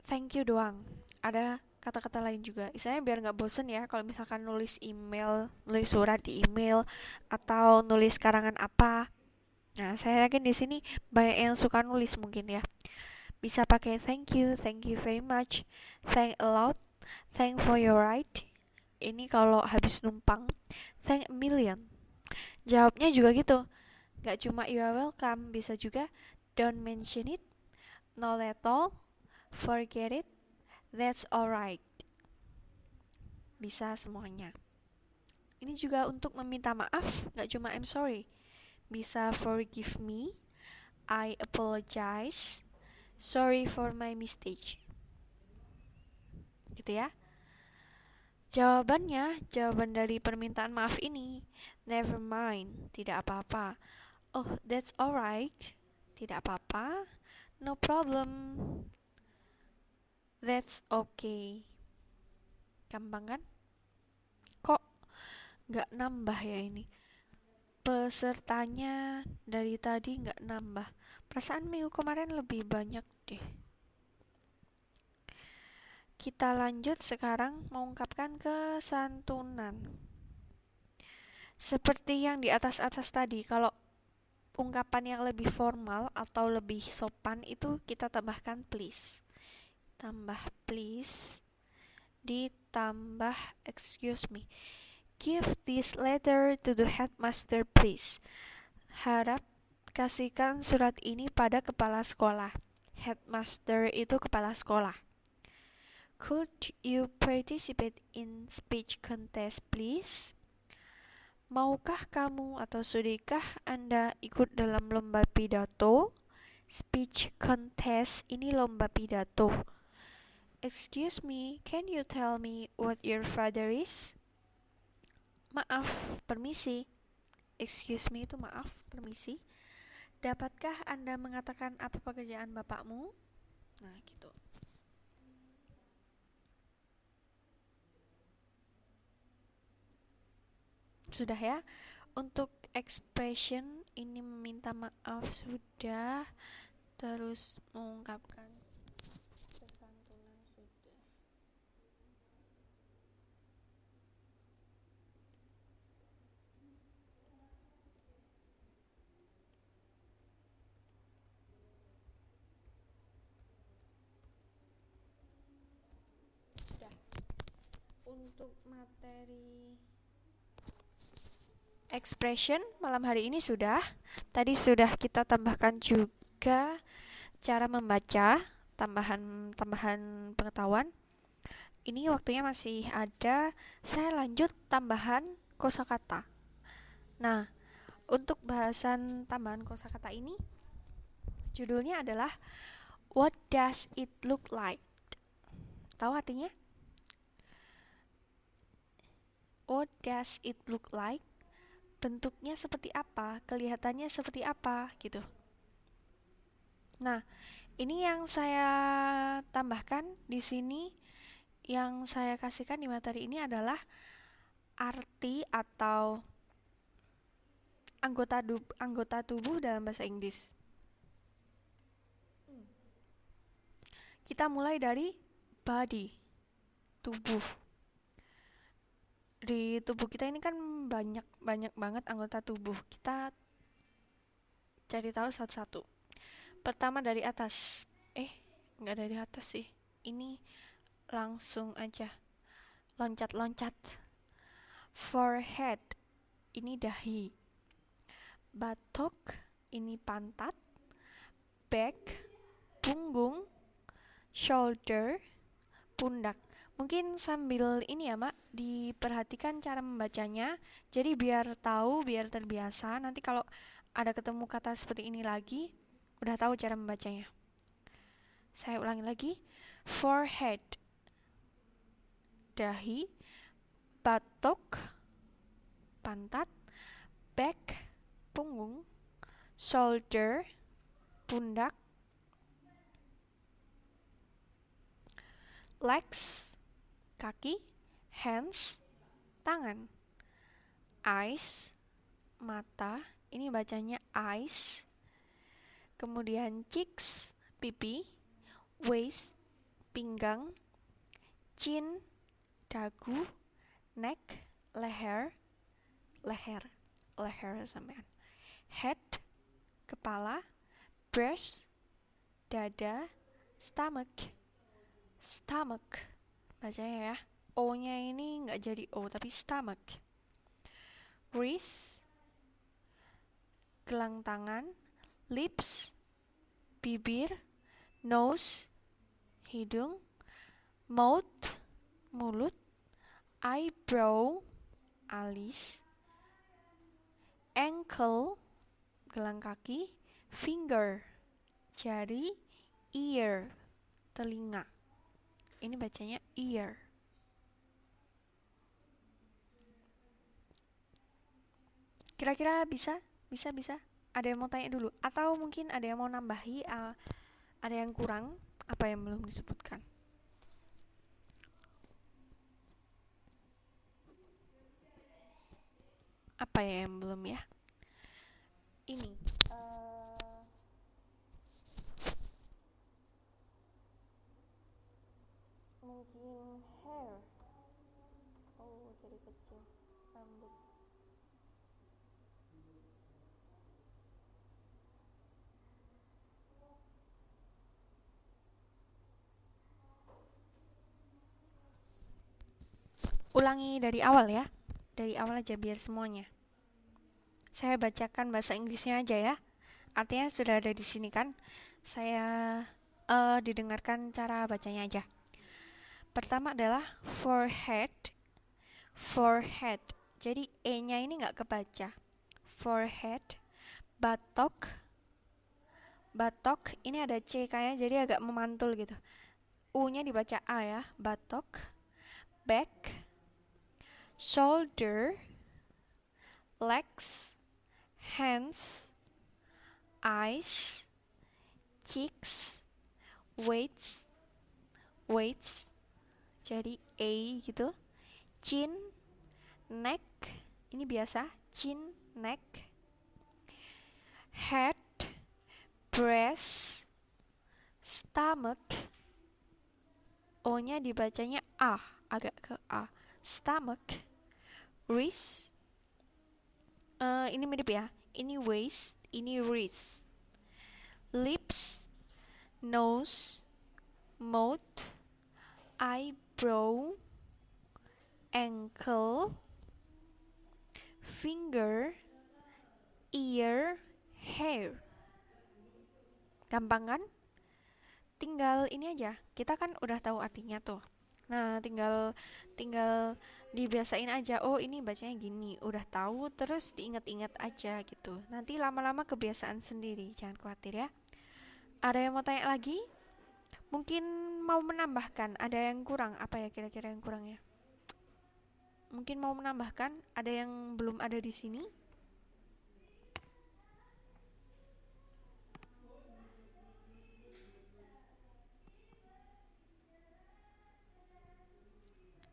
thank you doang, ada kata-kata lain juga. Istilahnya biar nggak bosen ya kalau misalkan nulis email, nulis surat di email, atau nulis karangan apa. Nah, saya yakin di sini banyak yang suka nulis mungkin ya. Bisa pakai thank you very much, thank a lot, thank for your ride. Ini kalau habis numpang, thank a million. Jawabnya juga gitu. Gak cuma you are welcome, bisa juga don't mention it, not at all, forget it, that's alright. Bisa semuanya. Ini juga untuk meminta maaf, gak cuma I'm sorry. Bisa forgive me, I apologize, sorry for my mistake. Gitu ya. Jawaban dari permintaan maaf ini, never mind, tidak apa-apa. Oh, that's alright, tidak apa-apa. No problem, that's okay. Gampang kan? Kok gak nambah ya ini? Pesertanya dari tadi gak nambah. Perasaan minggu kemarin lebih banyak deh. Kita lanjut sekarang mengungkapkan kesantunan. Seperti yang di atas-atas tadi, kalau ungkapan yang lebih formal atau lebih sopan itu kita tambahkan please. Tambah please, ditambah excuse me. Give this letter to the headmaster please. Harap kasihkan surat ini pada kepala sekolah. Headmaster itu kepala sekolah. Could you participate in speech contest please? Maukah kamu atau sudikah Anda ikut dalam lomba pidato? Speech contest ini lomba pidato. Excuse me, can you tell me what your father is? Maaf, permisi. Excuse me itu maaf, permisi. Dapatkah Anda mengatakan apa pekerjaan bapakmu? Nah, gitu. Sudah ya? Untuk expression ini meminta maaf sudah, terus mengungkapkan kesantunan sudah. Sudah. Untuk materi expression malam hari ini sudah. Tadi sudah kita tambahkan juga cara membaca, tambahan pengetahuan. Ini waktunya masih ada. Saya lanjut tambahan kosakata. Nah, untuk bahasan tambahan kosakata ini judulnya adalah What does it look like? Tahu artinya? What does it look like? Bentuknya seperti apa? Kelihatannya seperti apa? Gitu. Nah, ini yang saya tambahkan di sini, yang saya kasihkan di materi ini adalah arti atau anggota tubuh dalam bahasa Inggris. Kita mulai dari body, tubuh. Di tubuh kita ini kan banyak banget anggota tubuh. Kita cari tahu satu-satu. Pertama dari atas. Nggak dari atas sih. Ini langsung aja loncat-loncat. Forehead, ini dahi. Batok, ini pantat. Back, punggung. Shoulder, pundak. Mungkin sambil ini ya Mbak, diperhatikan cara membacanya. Jadi biar tahu, biar terbiasa. Nanti kalau ada ketemu kata seperti ini lagi, udah tahu cara membacanya. Saya ulangi lagi. Forehead, dahi. Batok, pantat. Back, punggung. Shoulder, pundak. Legs, kaki. Hands, tangan. Eyes, mata. Ini bacanya eyes. Kemudian cheeks, pipi. Waist, pinggang. Chin, dagu. Neck, leher sampean. Head, kepala. Breast, dada. Stomach, bacanya ya, O nya ini nggak jadi O tapi stomach. Wrist, gelang tangan. Lips, bibir. Nose, hidung. Mouth, mulut. Eyebrow, alis. Ankle, gelang kaki. Finger, jari. Ear, telinga. Ini bacanya ear. Kira-kira bisa? Ada yang mau tanya dulu? Atau mungkin ada yang mau nambahi, ada yang kurang, apa yang belum disebutkan? Apa ya yang belum ya? Ini mungkin hair. Oh, jadi kecil. Rambut. Ulangi dari awal ya. Dari awal aja biar semuanya. Saya bacakan bahasa Inggrisnya aja ya. Artinya sudah ada di sini kan. Saya didengarkan cara bacanya aja. Pertama adalah forehead. Jadi E-nya ini nggak kebaca. Forehead. Batok ini ada C kayaknya, jadi agak memantul gitu. U-nya dibaca A ya. Batok. Back. Shoulder. Legs. Hands. eyes, cheeks, weights, jadi A gitu, chin, neck, ini biasa, chin, neck, head, breast, stomach, O-nya dibacanya A, agak ke A, stomach, wrist, ini mirip ya, ini waist, ini wrist, lips, nose, mouth, eyebrow, ankle, finger, ear, hair. Gampang kan? Tinggal ini aja. Kita kan udah tahu artinya tuh. Nah, tinggal dibiasain aja. Oh, ini bacanya gini. Udah tahu, terus diingat-ingat aja gitu. Nanti lama-lama kebiasaan sendiri. Jangan khawatir ya. Ada yang mau tanya lagi? Mungkin mau menambahkan, ada yang kurang. Apa ya kira-kira yang kurang ya? Mungkin mau menambahkan, ada yang belum ada di sini?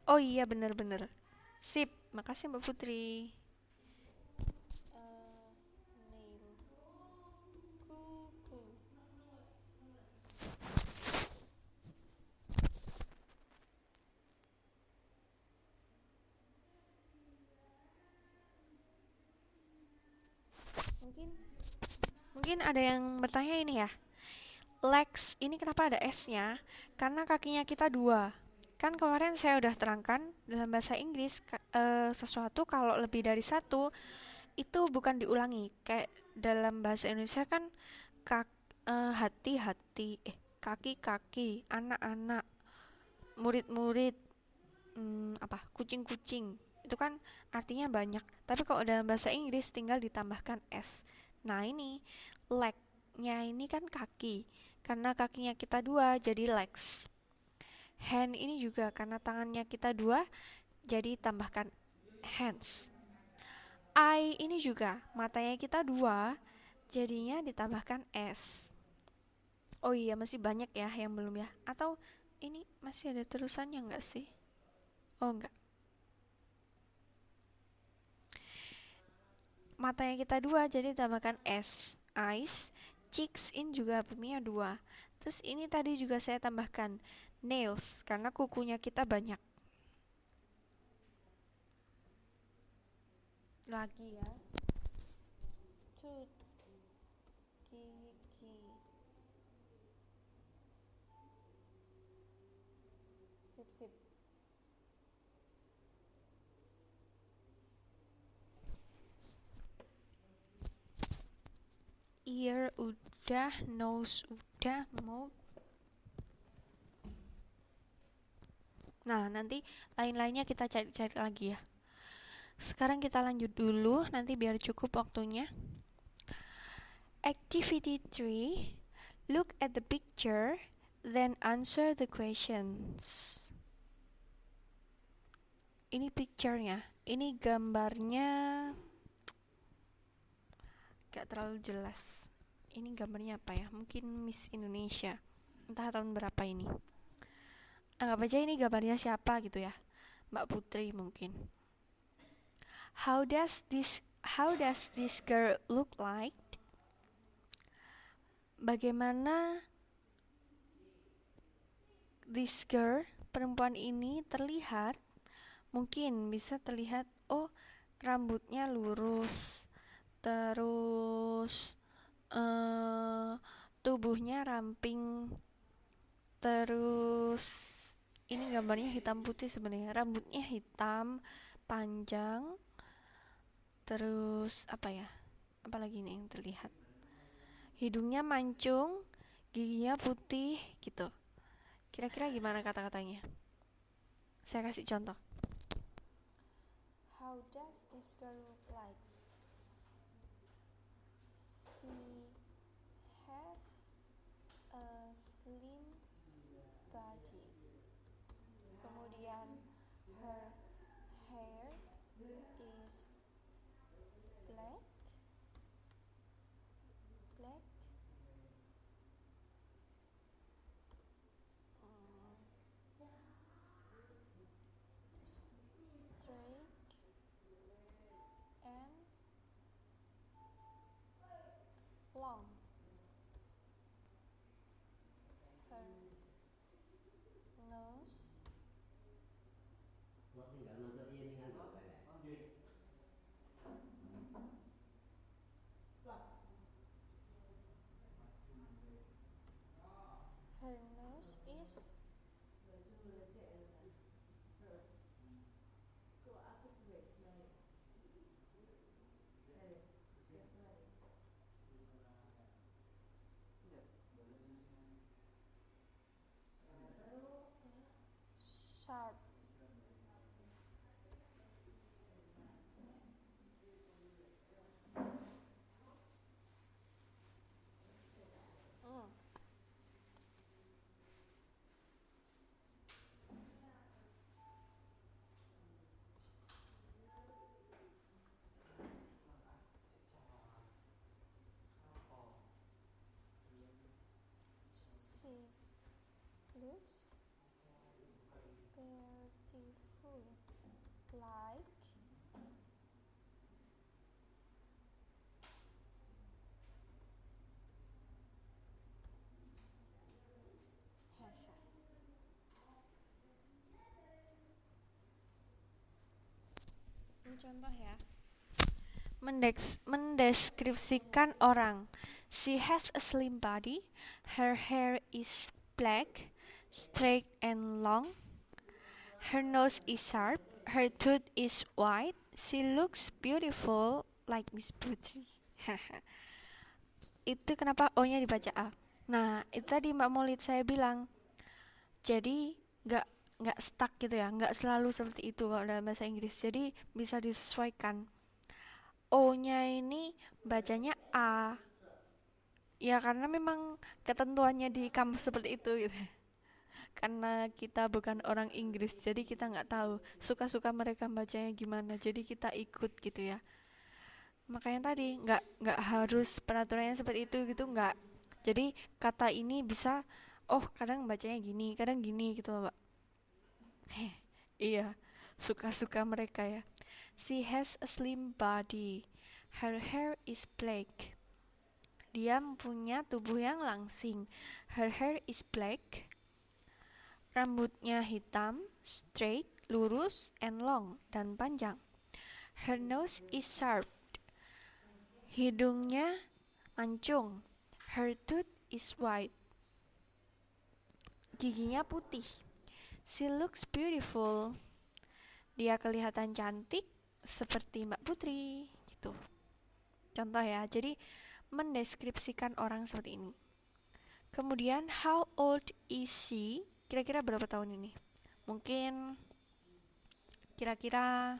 Oh iya, bener-bener. Sip, makasih Mbak Putri. Nail. Kuku. Mungkin ada yang bertanya ini ya. Legs, ini kenapa ada S-nya? Karena kakinya kita dua. Kan kemarin saya udah terangkan dalam bahasa Inggris sesuatu kalau lebih dari satu itu bukan diulangi. Kayak dalam bahasa Indonesia kan hati-hati, kaki-kaki, anak-anak, murid-murid, kucing-kucing. Itu kan artinya banyak. Tapi kalau dalam bahasa Inggris tinggal ditambahkan S. Nah, ini leg-nya ini kan kaki. Karena kakinya kita dua jadi legs. Hand ini juga karena tangannya kita dua jadi tambahkan hands. Eye ini juga matanya kita dua jadinya ditambahkan S. Oh iya, masih banyak ya yang belum ya. Atau ini masih ada terusannya enggak sih? Oh enggak. Matanya kita dua jadi tambahkan S. Eyes, cheeks in juga punya dua. Terus ini tadi juga saya tambahkan nails karena kukunya kita banyak. Lagi ya. Tooth, gigi. Sip. Ear udah, nose udah, mouth. Nah, nanti lain-lainnya kita cari-cari lagi ya. Sekarang kita lanjut dulu, nanti biar cukup waktunya. Activity 3. Look at the picture, then answer the questions. Ini picture-nya. Ini gambarnya gak terlalu jelas. Ini gambarnya apa ya? Mungkin Miss Indonesia. Entah tahun berapa ini. Anggap aja ini gambarnya siapa gitu ya. Mbak Putri mungkin. How does this girl look like? Bagaimana this girl, perempuan ini terlihat? Mungkin bisa terlihat, oh rambutnya lurus, terus tubuhnya ramping, terus ini gambarnya hitam putih sebenarnya, rambutnya hitam panjang, terus apalagi ini yang terlihat, hidungnya mancung, giginya putih gitu. Kira-kira gimana kata-katanya? Saya kasih contoh. How does this girl look like? She has a slim body. Kemudian her hair is black, Sharp. Mm. She looks beautiful, like ini contoh ya. Mendeskripsikan orang. She has a slim body. Her hair is black, straight and long. Her nose is sharp. Her tooth is white. She looks beautiful like Miss Putri. Itu kenapa O-nya dibaca A. Nah, itu tadi Mbak Maulid saya bilang. Jadi nggak stuck gitu ya, nggak selalu seperti itu kalau dalam bahasa Inggris. Jadi bisa disesuaikan. O-nya ini bacanya A. Ya karena memang ketentuannya di kamus seperti itu gitu. Karena kita bukan orang Inggris, jadi kita nggak tahu suka-suka mereka bacanya gimana. Jadi kita ikut gitu ya. Makanya tadi nggak harus peraturannya seperti itu gitu, nggak. Jadi kata ini bisa, oh kadang bacanya gini, kadang gini gitu loh, Mbak. Iya, suka-suka mereka ya. She has a slim body. Her hair is black. Dia mempunyai tubuh yang langsing. Her hair is black. Rambutnya hitam, straight, lurus, and long, dan panjang. Her nose is sharp. Hidungnya mancung. Her tooth is white. Giginya putih. She looks beautiful. Dia kelihatan cantik seperti Mbak Putri gitu. Contoh ya. Jadi mendeskripsikan orang seperti ini. Kemudian how old is she? Kira-kira berapa tahun ini? Mungkin kira-kira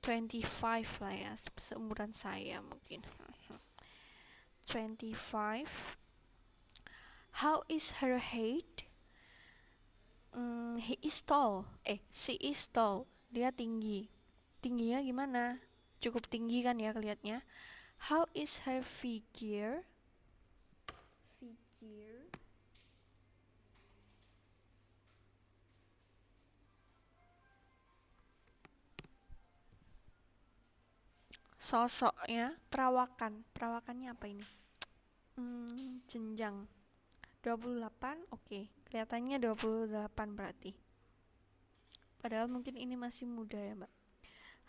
25 lah ya, seumuran saya mungkin. 25. How is her height? He is tall. She is tall. Dia tinggi. Tingginya gimana? Cukup tinggi kan ya kelihatannya. How is her figure? Figure. Sosoknya, perawakannya apa ini? Jenjang 28, oke. Kelihatannya 28 berarti. Padahal mungkin ini masih muda ya, Mbak.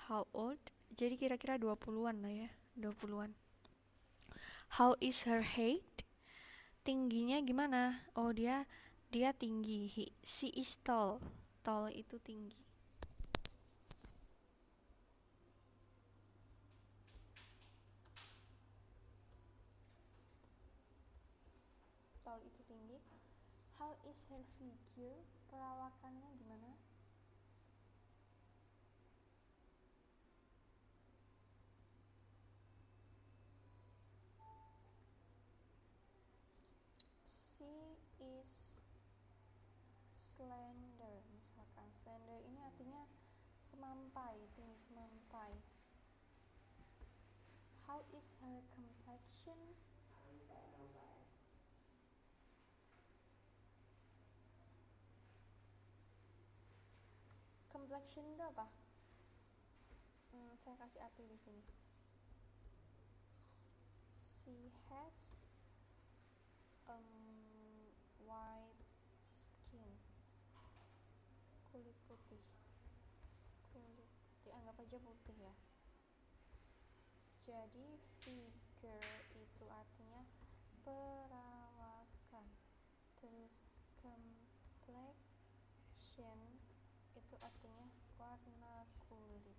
How old? Jadi kira-kira 20-an lah ya, 20-an. How is her height? Tingginya gimana? Oh, dia tinggi. She is tall. Tall itu tinggi. Tall itu tinggi. How is her figure? Perawakannya gimana? She is slender. Misalkan slender ini artinya semampai, tinggi semampai. How is her complexion? Complexion itu apa? Saya kasih arti di sini. She has white skin. Kulit putih. Dianggap aja putih ya. Jadi figure itu artinya perawakan. Terus complexion itu artinya warna kulit.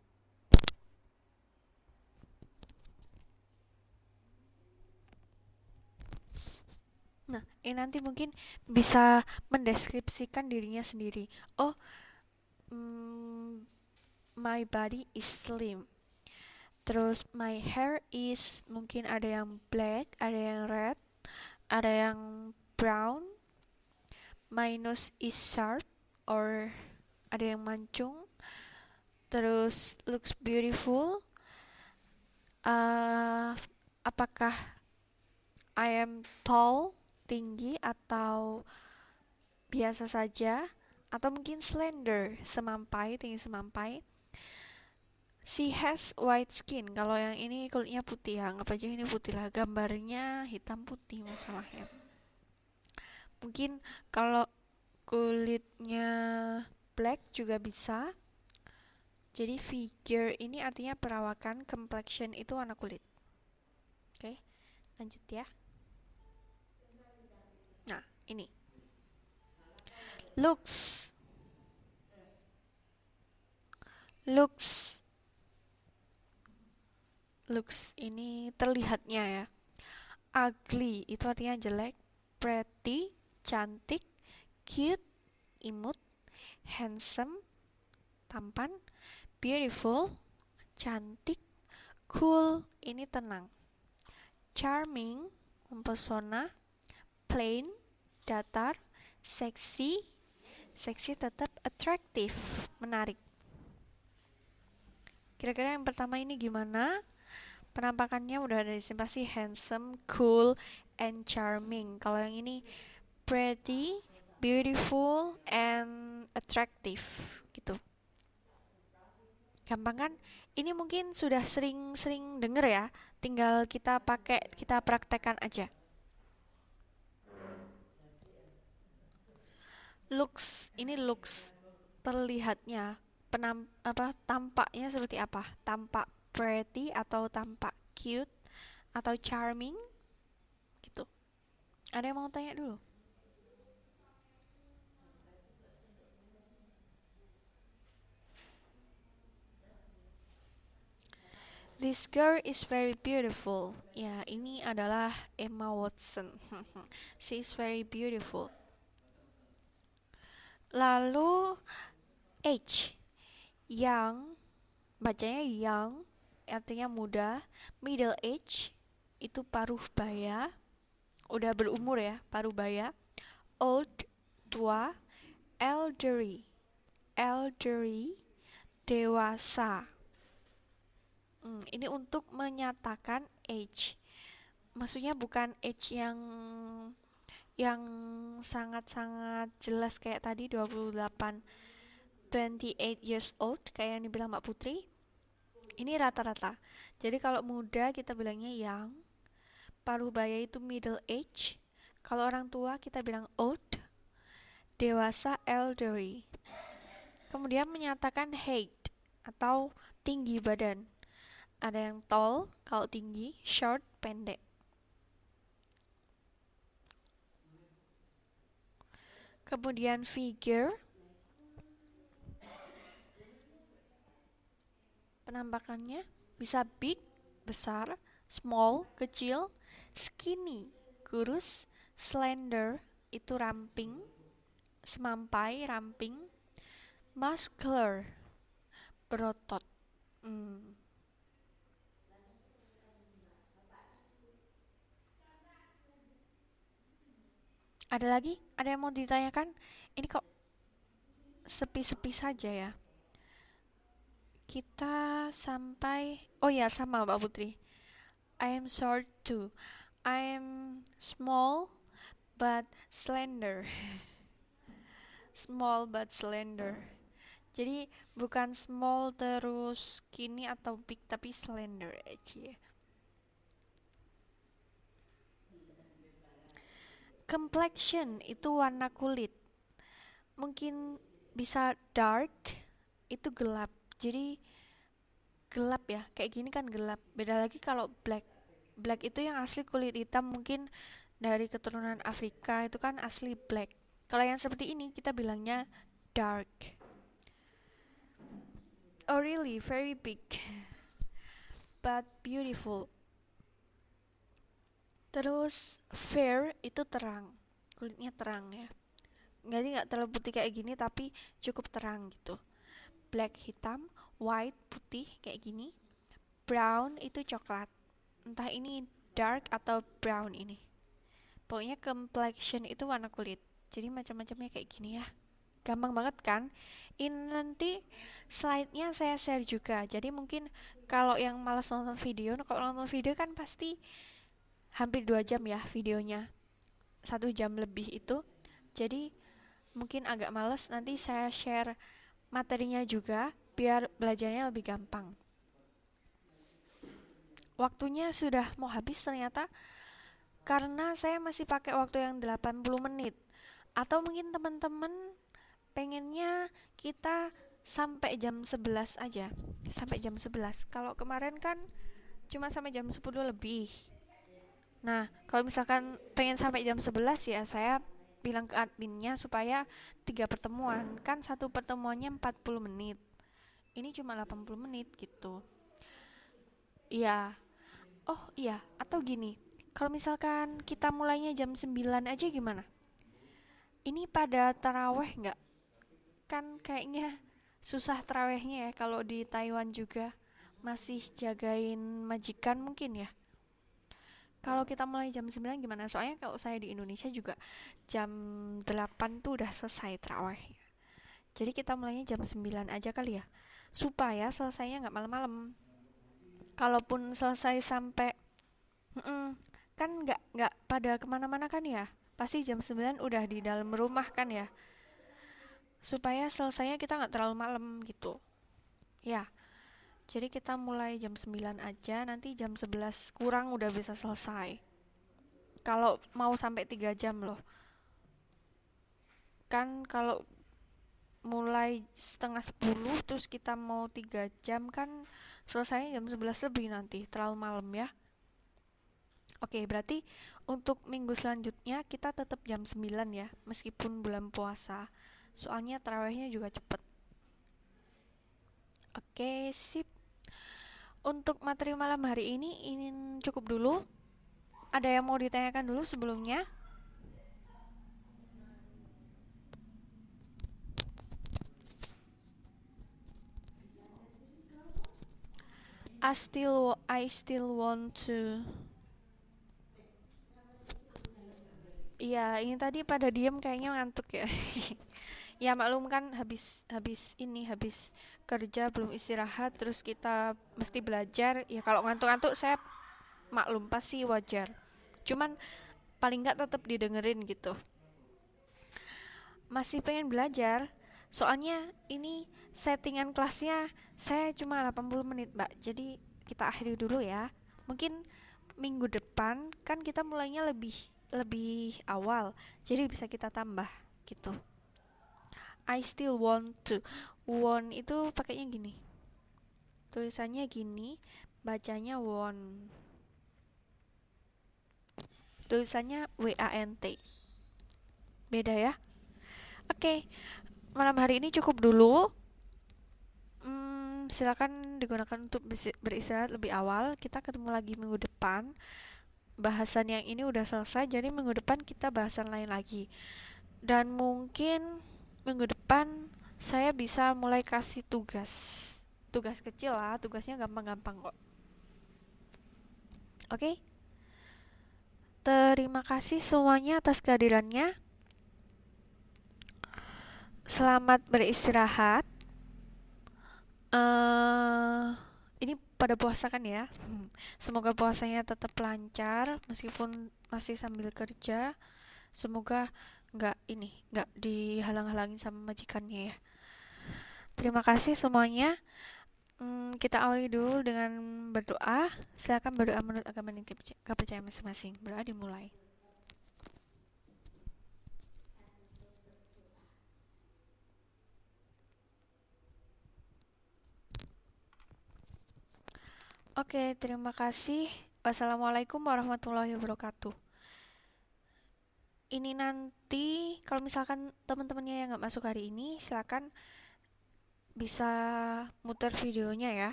Nah, ini nanti mungkin bisa mendeskripsikan dirinya sendiri. Oh, mm, my body is slim. Terus my hair is, mungkin ada yang black, ada yang red, ada yang brown. My nose is sharp or ada yang mancung. Terus looks beautiful. Apakah I am tall, tinggi, atau biasa saja, atau mungkin slender, semampai, tinggi semampai. She has white skin. Kalau yang ini kulitnya putih ya, anggap aja ini putih lah. Gambarnya hitam putih masalahnya. Mungkin kalau kulitnya black juga bisa. Jadi figure ini artinya perawakan, complexion itu warna kulit. Oke, lanjut ya. Nah, ini. Looks. Looks. Looks ini terlihatnya ya. Ugly itu artinya jelek. Pretty, cantik. Cute, imut. Handsome, tampan. Beautiful, cantik. Cool, ini tenang. Charming, mempesona. Plain, datar. Sexy, seksi tetap attractive, menarik. Kira-kira yang pertama ini gimana? Penampakannya udah ada di sini pasti handsome, cool, and charming. Kalau yang ini pretty, beautiful, and attractive gitu. Gampang kan? Ini mungkin sudah sering-sering denger ya. Tinggal kita pakai, kita praktekkan aja. Looks, ini looks terlihatnya, tampaknya seperti apa? Tampak pretty atau tampak cute atau charming gitu. Ada yang mau tanya dulu? This girl is very beautiful. Ya, ini adalah Emma Watson. She is very beautiful. Lalu age, young, bacanya young, artinya muda. Middle age itu paruh baya, udah berumur ya, paruh baya. Old, tua. Elderly, elderly, dewasa. Ini untuk menyatakan age. Maksudnya bukan age yang sangat-sangat jelas kayak tadi 28 years old kayak yang dibilang Mbak Putri. Ini rata-rata. Jadi kalau muda kita bilangnya young, paruh baya itu middle age, kalau orang tua kita bilang old, dewasa elderly. Kemudian menyatakan height atau tinggi badan. Ada yang tall kalau tinggi, short pendek. Kemudian figure, penampakannya bisa big, besar, small, kecil, skinny, kurus, slender, itu ramping, semampai, ramping, muscular, berotot. Ada lagi? Ada yang mau ditanyakan? Ini kok sepi-sepi saja ya. Kita sampai, oh ya, sama Mbak Putri. I am short too. I am small but slender. Small but slender. Jadi bukan small terus skinny atau big tapi slender aja. Complexion itu warna kulit. Mungkin bisa dark, itu gelap. Jadi gelap ya, kayak gini kan gelap. Beda lagi kalau black. Black itu yang asli kulit hitam, mungkin dari keturunan Afrika, itu kan asli black. Kalau yang seperti ini kita bilangnya dark. Oh really, very big but beautiful. Terus fair itu terang, kulitnya terang ya. Jadi nggak terlalu putih kayak gini tapi cukup terang gitu. Black hitam, white putih kayak gini. Brown itu coklat. Entah ini dark atau brown ini. Pokoknya complexion itu warna kulit. Jadi macam-macamnya kayak gini ya. Gampang banget kan? Ini nanti slide-nya saya share juga. Jadi mungkin kalau yang malas nonton video, kalau nonton video kan pasti hampir 2 jam ya videonya. 1 jam lebih itu. Jadi mungkin agak males, nanti saya share materinya juga biar belajarnya lebih gampang. Waktunya sudah mau habis ternyata karena saya masih pakai waktu yang 80 menit. Atau mungkin teman-teman pengennya kita sampai jam 11 aja. Sampai jam 11. Kalau kemarin kan cuma sampai jam 10 lebih. Nah, kalau misalkan pengen sampai jam 11 ya saya bilang ke adminnya supaya 3 pertemuan. Kan satu pertemuannya 40 menit. Ini cuma 80 menit gitu. Iya. Oh iya, atau gini. Kalau misalkan kita mulainya jam 9 aja gimana? Ini pada taraweh nggak? Kan kayaknya susah tarawehnya ya kalau di Taiwan juga. Masih jagain majikan mungkin ya. Kalau kita mulai jam 9 gimana? Soalnya kalau saya di Indonesia juga jam 8 tuh udah selesai taraweh. Jadi kita mulainya jam 9 aja kali ya. Supaya selesainya nggak malam-malam. Kalaupun selesai sampai kan nggak pada kemana-mana kan ya. Pasti jam 9 udah di dalam rumah kan ya. Supaya selesainya kita nggak terlalu malam gitu. Ya, jadi kita mulai jam 9 aja, nanti jam 11 kurang udah bisa selesai. Kalau mau sampai 3 jam loh. Kan kalau mulai setengah 10 terus kita mau 3 jam kan selesainya jam 11 lebih nanti, terlalu malam ya. Oke, berarti untuk minggu selanjutnya kita tetap jam 9 ya, meskipun bulan puasa. Soalnya tarawihnya juga cepet. Oke, sip. Untuk materi malam hari ini cukup dulu. Ada yang mau ditanyakan dulu sebelumnya? I still want to. Iya, ini tadi pada diem kayaknya ngantuk ya. Ya maklum kan habis habis kerja belum istirahat terus kita mesti belajar. Ya kalau ngantuk-ngantuk saya maklum pasti wajar. Cuman paling nggak tetap didengerin gitu. Masih pengen belajar. Soalnya ini settingan kelasnya saya cuma 80 menit, Mbak. Jadi kita akhiri dulu ya. Mungkin minggu depan kan kita mulainya lebih lebih awal. Jadi bisa kita tambah gitu. I still want to. Want itu pakainya gini. Tulisannya gini, bacanya want. Tulisannya WANT. Beda ya? Oke, malam hari ini cukup dulu. Silakan digunakan untuk beristirahat lebih awal. Kita ketemu lagi minggu depan. Bahasan yang ini udah selesai, jadi minggu depan kita bahasan lain lagi. Dan mungkin minggu depan saya bisa mulai kasih tugas. Tugas kecil lah, tugasnya gampang-gampang kok. Oke? Terima kasih semuanya atas kehadirannya. Selamat beristirahat. Ini pada puasa kan ya. Semoga puasanya tetap lancar meskipun masih sambil kerja. Semoga nggak dihalang-halangin sama majikannya ya. Terima kasih semuanya. Kita awali dulu dengan berdoa. Silakan berdoa menurut agama dan kepercayaan masing-masing. Berdoa dimulai. Oke, terima kasih. Wassalamualaikum warahmatullahi wabarakatuh. Ini nanti kalau misalkan teman-temannya yang nggak masuk hari ini, silakan bisa muter videonya ya.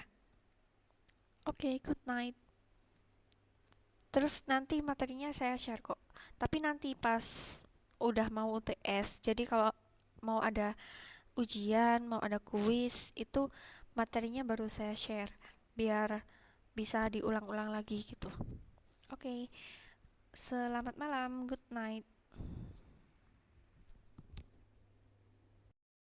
Oke, good night. Terus nanti materinya saya share kok. Tapi nanti pas udah mau UTS. Jadi kalau mau ada ujian, mau ada kuis, itu materinya baru saya share biar bisa diulang-ulang lagi gitu. Oke, selamat malam, good night.